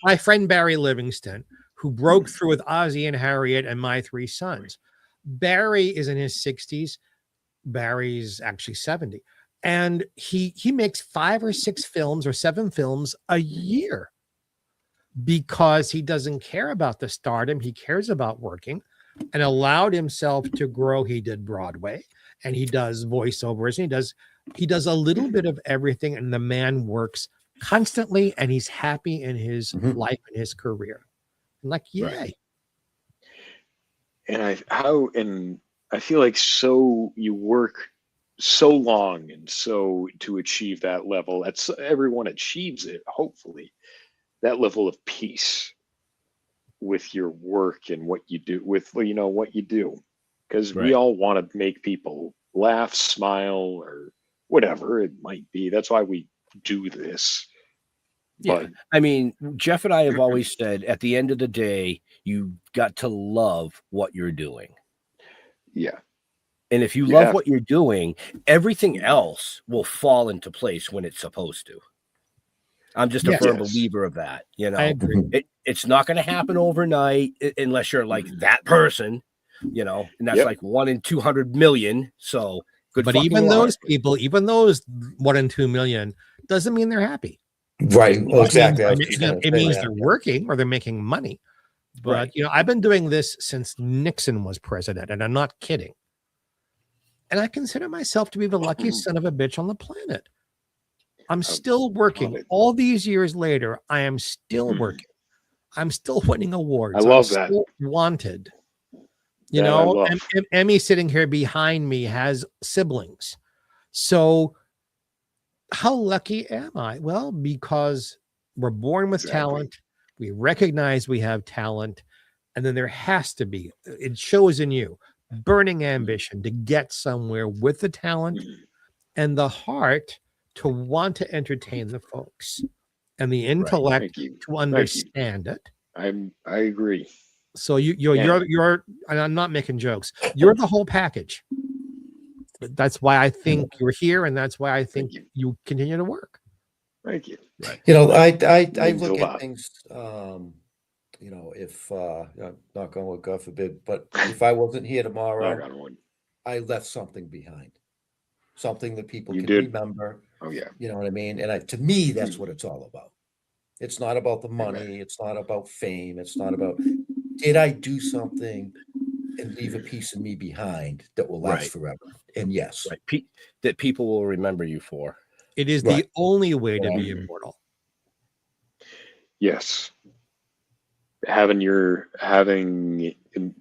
My friend Barry Livingston, who broke through with Ozzy and Harriet and My Three Sons. Barry is in his 60s. Barry's actually 70. And he makes 5 or 6 films or 7 films a year because he doesn't care about the stardom. He cares about working, and allowed himself to grow. He did Broadway, and he does voiceovers, and he does a little bit of everything, and the man works constantly, and he's happy in his life and his career. Like, yay. Right. And I feel like you work so long and so to achieve that level. Everyone achieves it, hopefully, that level of peace with your work and what you do, because we all want to make people laugh, smile, or whatever it might be. That's why we do this. Yeah, I mean, Jeff and I have always said at the end of the day, you got to love what you're doing. Yeah. And if you You love have what you're doing, everything else will fall into place when it's supposed to. I'm just a firm believer of that. You know, I agree. It's not going to happen overnight unless you're like that person, you know, and that's like 1 in 200 million. So good. But even those people, even those 1 in 2 million, doesn't mean they're happy. Right. Well, exactly. It means they're working or they're making money. But you know, I've been doing this since Nixon was president, and I'm not kidding. And I consider myself to be the luckiest son of a bitch on the planet. I'm still working. All these years later, I am still working. I'm still winning awards. I love I'm that. Still wanted. You know, Emmy sitting here behind me has siblings. So how lucky am I? Well, because we're born with talent. We recognize we have talent. And then there has to be, it shows in you, burning ambition to get somewhere with the talent and the heart to want to entertain the folks and the intellect to understand it. I agree. So you're and I'm not making jokes. You're the whole package. That's why I think you're here, and that's why I think you continue to work. Thank you. Right. You know, I look at things. You know, if not going with God forbid, but if I wasn't here tomorrow, I left something behind, something that people can remember. Oh yeah. You know what I mean? And to me, that's what it's all about. It's not about the money. It's not about fame. It's not about, did I do something and leave a piece of me behind that will last forever? And yes, that people will remember you for. It is the only way to be immortal. Yes.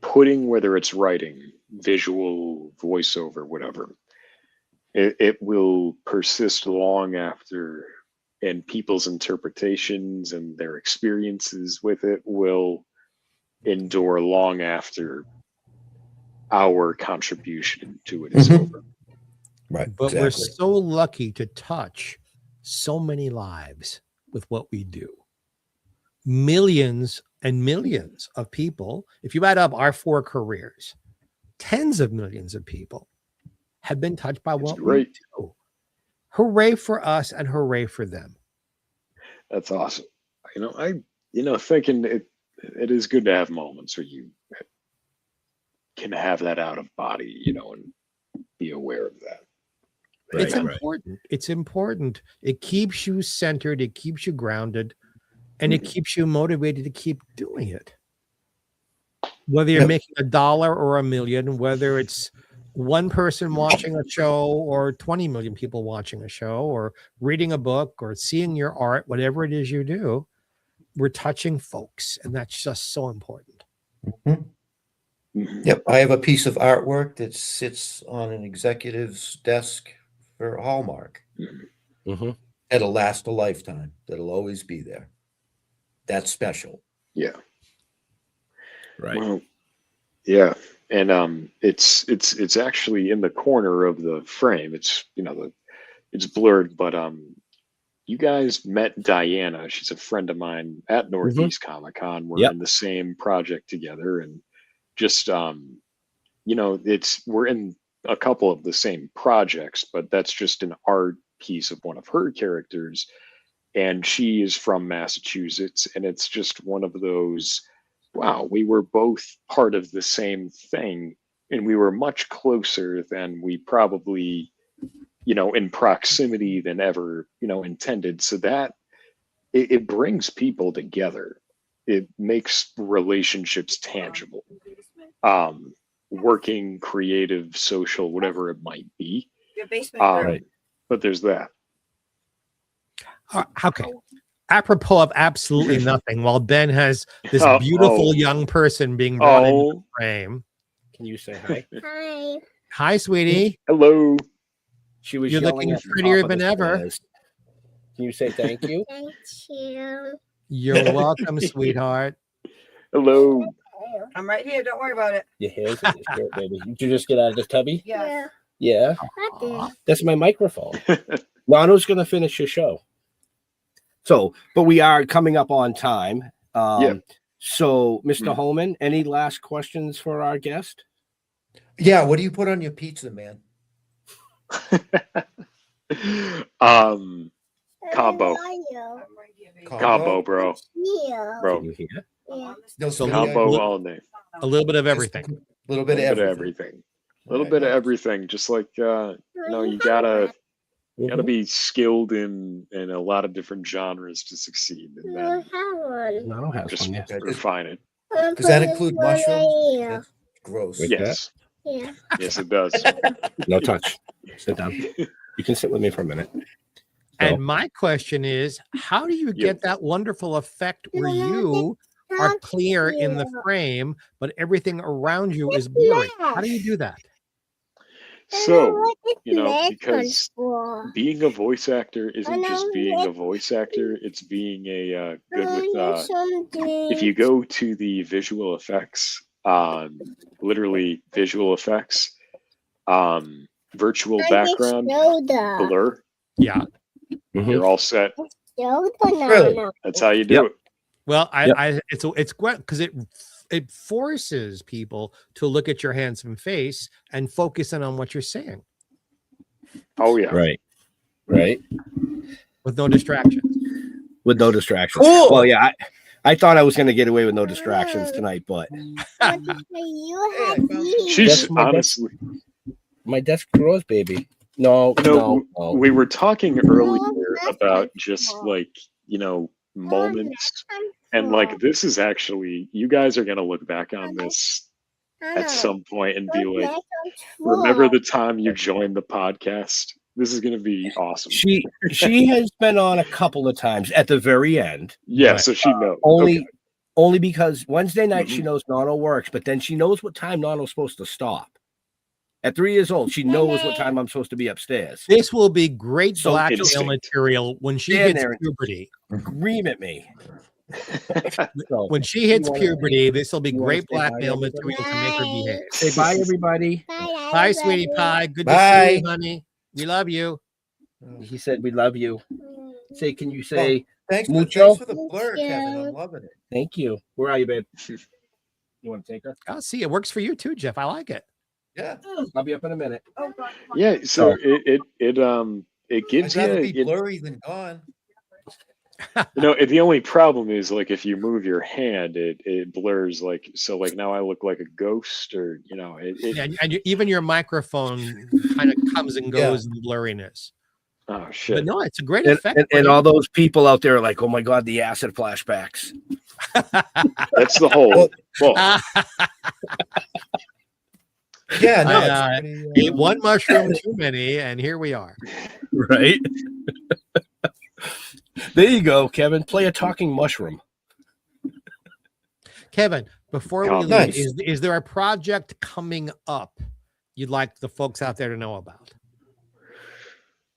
Putting, whether it's writing, visual, voiceover, whatever, it will persist long after, and people's interpretations and their experiences with it will endure long after our contribution to it is over. Right. But we're so lucky to touch so many lives with what we do. Millions and millions of people, if you add up our 4 careers, tens of millions of people have been touched by what we do. Hooray for us and hooray for them. That's awesome. Thinking it is good to have moments where you can have that out of body, and be aware of that. It's important. It's important. It keeps you centered. It keeps you grounded. And it keeps you motivated to keep doing it. Whether you're making $1 or $1 million, whether it's one person watching a show or 20 million people watching a show or reading a book or seeing your art, whatever it is you do, we're touching folks. And that's just so important. Yep. I have a piece of artwork that sits on an executive's desk for Hallmark. It'll last a lifetime. That'll always be there. That's special. Yeah. Right. Well, yeah. And it's actually in the corner of the frame. It's it's blurred, but you guys met Diana. She's a friend of mine at Northeast Comic Con. We're in the same project together, and just we're in a couple of the same projects, but that's just an art piece of one of her characters. And she is from Massachusetts, and it's just one of those, wow, we were both part of the same thing, and we were much closer than we probably, in proximity than ever, intended. So that it brings people together. It makes relationships tangible, working, creative, social, whatever it might be. But there's that. Okay. Apropos of absolutely nothing, while Ben has this beautiful young person being brought into the frame. Can you say hi? Hi. Hi, sweetie. Hello. You're looking prettier than ever. Can you say thank you? Thank you. You're welcome, sweetheart. Hello. I'm right here. Don't worry about it. Your hair's short, baby. Did you just get out of the tubby? Yeah. Yeah. What? That's my microphone. Nano's going to finish your show. So, but we are coming up on time. Yeah. So, Mr. Holman, any last questions for our guest? Yeah, what do you put on your pizza, man? Combo, bro. Can you hear? No, So Combo all day. A little bit of everything. A little bit of everything. A little bit of everything. Just like you gotta be skilled in a lot of different genres to succeed, and then No, I don't have just one yet. refine it. Does that include mushrooms? That's gross. With Yes, yes, it does. No touch. Sit down. You can sit with me for a minute. And my question is, how do you get that wonderful effect where you are clear in the frame, but everything around you is blurry? How do you do that? So, because being a voice actor isn't just being a voice actor, it's being a good with, if you go to the visual effects, literally visual effects, virtual background, blur, Yeah. you're all set. Really? That's how you do it. Well, it's great because it forces people to look at your handsome face and focus in on what you're saying Oh, yeah. Right. with no distractions. With no distractions. Cool. Well, yeah, I thought I was going to get away with no distractions tonight, but She's That's my honestly, my desk grows, baby. No. we were talking earlier about just like, moments. And like, this is actually, you guys are going to look back on this at some point and be like, remember the time you joined the podcast? This is going to be awesome. She has been on a couple of times at the very end. Yeah, but, so she knows. Only because Wednesday night she knows Nono works, but then she knows what time Nono's supposed to stop. At 3 years old, she knows what time I'm supposed to be upstairs. This will be great So blackmail instinct. material when she Stand hits there and puberty. Scream at me. So, When she hits wanna- puberty, this will be you wanna great say bye to blackmail everybody? material to make her behave. Say bye, everybody. Bye, sweetie pie. Good to see Bye. you, honey. We love you. He said, "We love you." Say, can you say Thanks Mucho? for the blur, Kevin. I'm loving it. thank you? Where are you, babe? You want to take her? I'll see. It works for you too, Jeff. I like it. Yeah. I'll be up in a minute. Yeah, so it I'd gives rather you, be blurry than gone. the only problem is like if you move your hand, it blurs like, so like now I look like a ghost or, Yeah, and even your microphone kind of comes and goes in blurriness. oh shit. But no, it's a great And, effect. and all those people out there are like, oh my God, the acid flashbacks. That's the whole, well, Yeah, no, I, it's pretty, ate one mushroom too many, and here we are. Right? There you go, Kevin. Play a talking mushroom. Kevin, before we leave, Nice. is there a project coming up you'd like the folks out there to know about?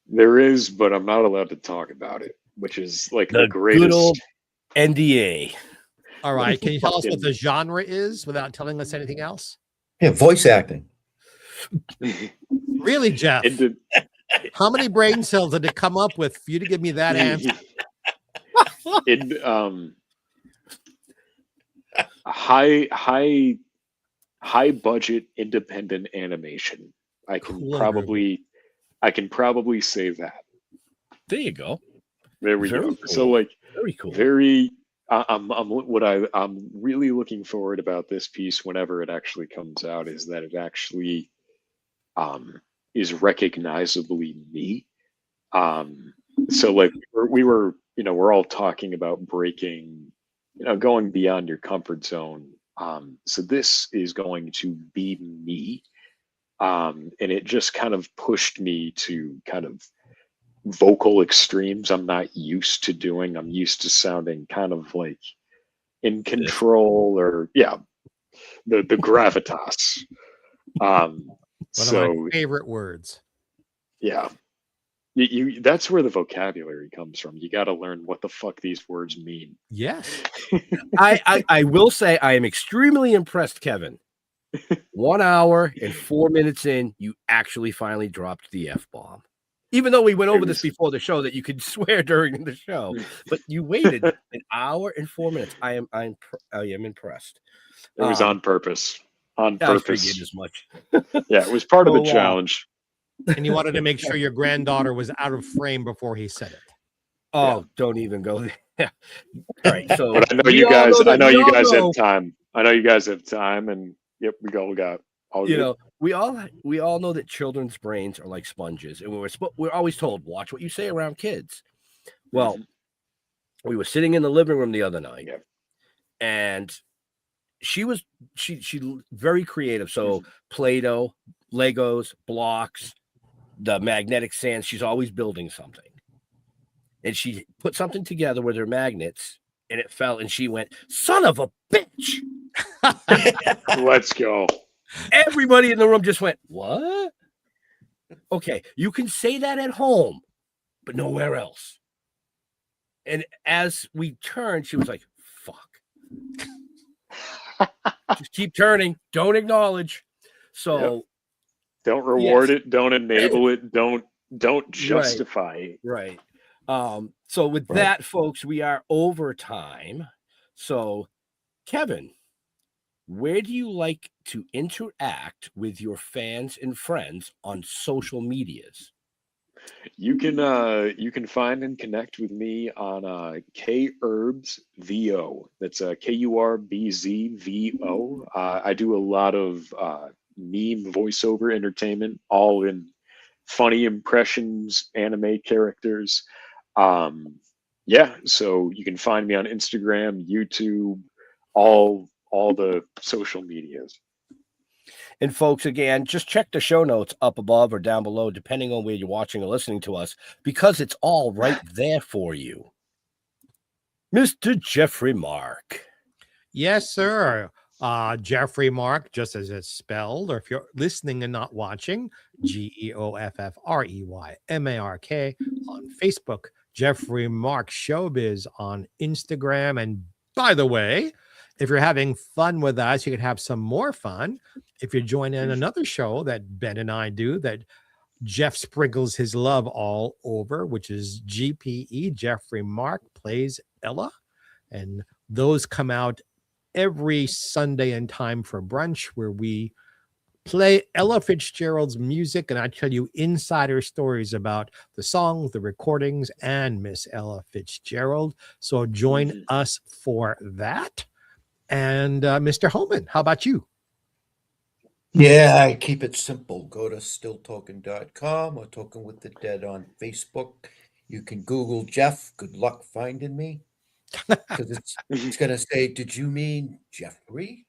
there is, but I'm not allowed to talk about it, which is like the The greatest. good old NDA. All right. Can you tell us what Fucking- the genre is without telling us anything else? yeah, voice acting. Really, Jeff? It did- How many brain cells did it come up with for you to give me that answer? high budget independent animation. I can Wonderful. probably say that. There you go. There we Very go. cool. So like Very cool. I'm really looking forward about this piece whenever it actually comes out is that it actually is recognizably me. So like we were we're all talking about breaking, going beyond your comfort zone. So this is going to be me. And it just kind of pushed me to kind of vocal extremes I'm not used to doing. I'm used to sounding kind of like in control, or the gravitas. One So of my favorite words. yeah, you that's where the vocabulary comes from. You got to learn what the fuck these words mean. Yes. I will say I am extremely impressed, Kevin. 1 hour and 4 minutes in, you actually finally dropped the F-bomb. Even though we went It over this was- before the show that you could swear during the show, but you waited an hour and 4 minutes. I am impressed. It was on purpose. On I purpose. figured as much. Yeah, it was part of the So, challenge. And you wanted to make sure your granddaughter was out of frame before he said it. Oh, don't even go there. All right, so But I know we you all guys. that I know we you all guys know- have time. I know you guys have time, and yep, we all got all. You good. know, we all know that children's brains are like sponges, and we're always told, watch what you say around kids. Well, we were sitting in the living room the other night, Yep. and she very creative. So Play-Doh, Legos, blocks, the magnetic sand. She's always building something, and she put something together with her magnets, and it fell, and she went, "Son of a bitch!" Let's go. Everybody in the room just went, "What?" Okay, you can say that at home, but nowhere else. And as we turned, she was like, "Fuck." Just keep turning. Don't acknowledge. So Don't reward it. Don't enable it. Don't justify it. right. So with that, folks, we are over time. So, Kevin, where do you like to interact with your fans and friends on social medias? You can find and connect with me on KUrbsVO. That's KURBZVO. I do a lot of meme voiceover entertainment, all in funny impressions, anime characters. Yeah, so you can find me on Instagram, YouTube, all the social medias. And folks, again, just check the show notes up above or down below, depending on where you're watching or listening to us, because it's all right there for you. Mr. Jeffrey Mark. Yes, sir. Jeffrey Mark, just as it's spelled, or if you're listening and not watching, GeoffreyMark on Facebook, Jeffrey Mark Showbiz on Instagram. And by the way, if you're having fun with us, you can have some more fun if you join in another show that Ben and I do that Jeff sprinkles his love all over, which is GPE, Jeffrey Mark Plays Ella. And those come out every Sunday in time for brunch, where we play Ella Fitzgerald's music, and I tell you insider stories about the songs, the recordings, and Miss Ella Fitzgerald. So join us for that. And Mr. Holman, how about you? Yeah, I keep it simple. Go to stilltoken.com or Token with the Dead on Facebook. You can Google Jeff. Good luck finding me. Because it's going to say, did you mean Jeffrey?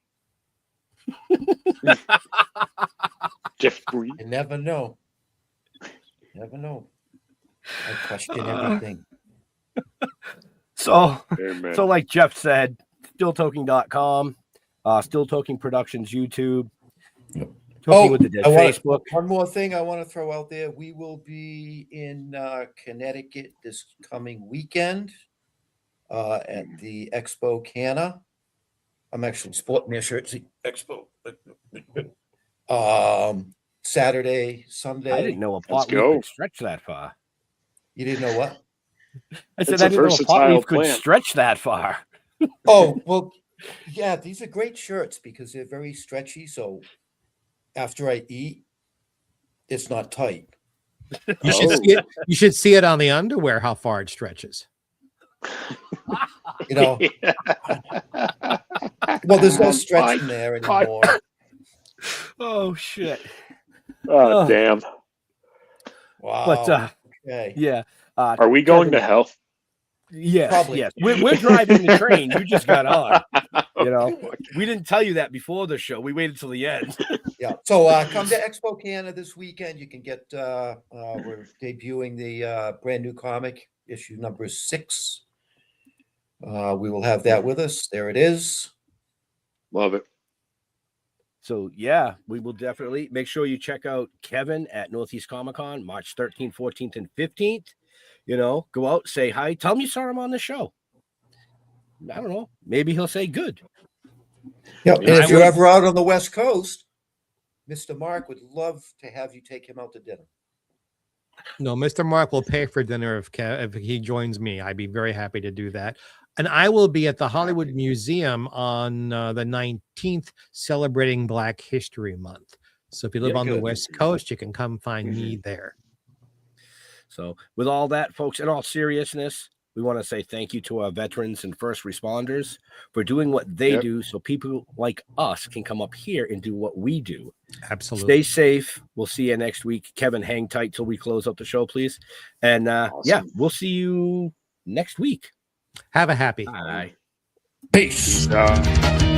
Jeffrey. You never know. Never know. I question everything. So Amen. So like Jeff said, stilltoking.com, Still Toking Productions YouTube, Toking with the Dead Facebook. One more thing I want to throw out there. We will be in Connecticut this coming weekend at the Expo Canna. I'm actually sporting their shirts. The Expo. Saturday, Sunday. I didn't know a pot go. leaf could stretch that far. You didn't know what? I said It's I a didn't know a pot versatile leaf could plant. stretch that far. Oh, well, yeah, these are great shirts because they're very stretchy. So after I eat, it's not tight. You should see it. You should see it on the underwear how far it stretches. You know, well, there's no stretch in there anymore. Oh shit. Oh, damn. Wow. But okay. yeah. Are we going to hell? Yes, Probably. yes. We're driving the train. You just got on. You know, we didn't tell you that before the show. We waited till the end. Yeah. So come to Expo Canada this weekend. You can get we're debuting the brand new comic, issue number 6. We will have that with us. There it is. Love it. So yeah, we will definitely make sure you check out Kevin at Northeast Comic Con, March 13th, 14th, and 15th. You know, go out, say hi, tell him you saw him on the show. I don't know. Maybe he'll say good. Yeah. And if you're ever out on the West Coast, Mr. Mark would love to have you take him out to dinner. No, Mr. Mark will pay for dinner if he joins me. I'd be very happy to do that. And I will be at the Hollywood Museum on the 19th, celebrating Black History Month. So if you live Yeah, on the good. West Coast, you can come find me there. So with all that, folks, in all seriousness, we want to say thank you to our veterans and first responders for doing what they do so people like us can come up here and do what we do. Absolutely. Stay safe. We'll see you next week. Kevin, hang tight till we close up the show, please. And yeah, we'll see you next week. Have a happy. Bye. Peace. Peace out.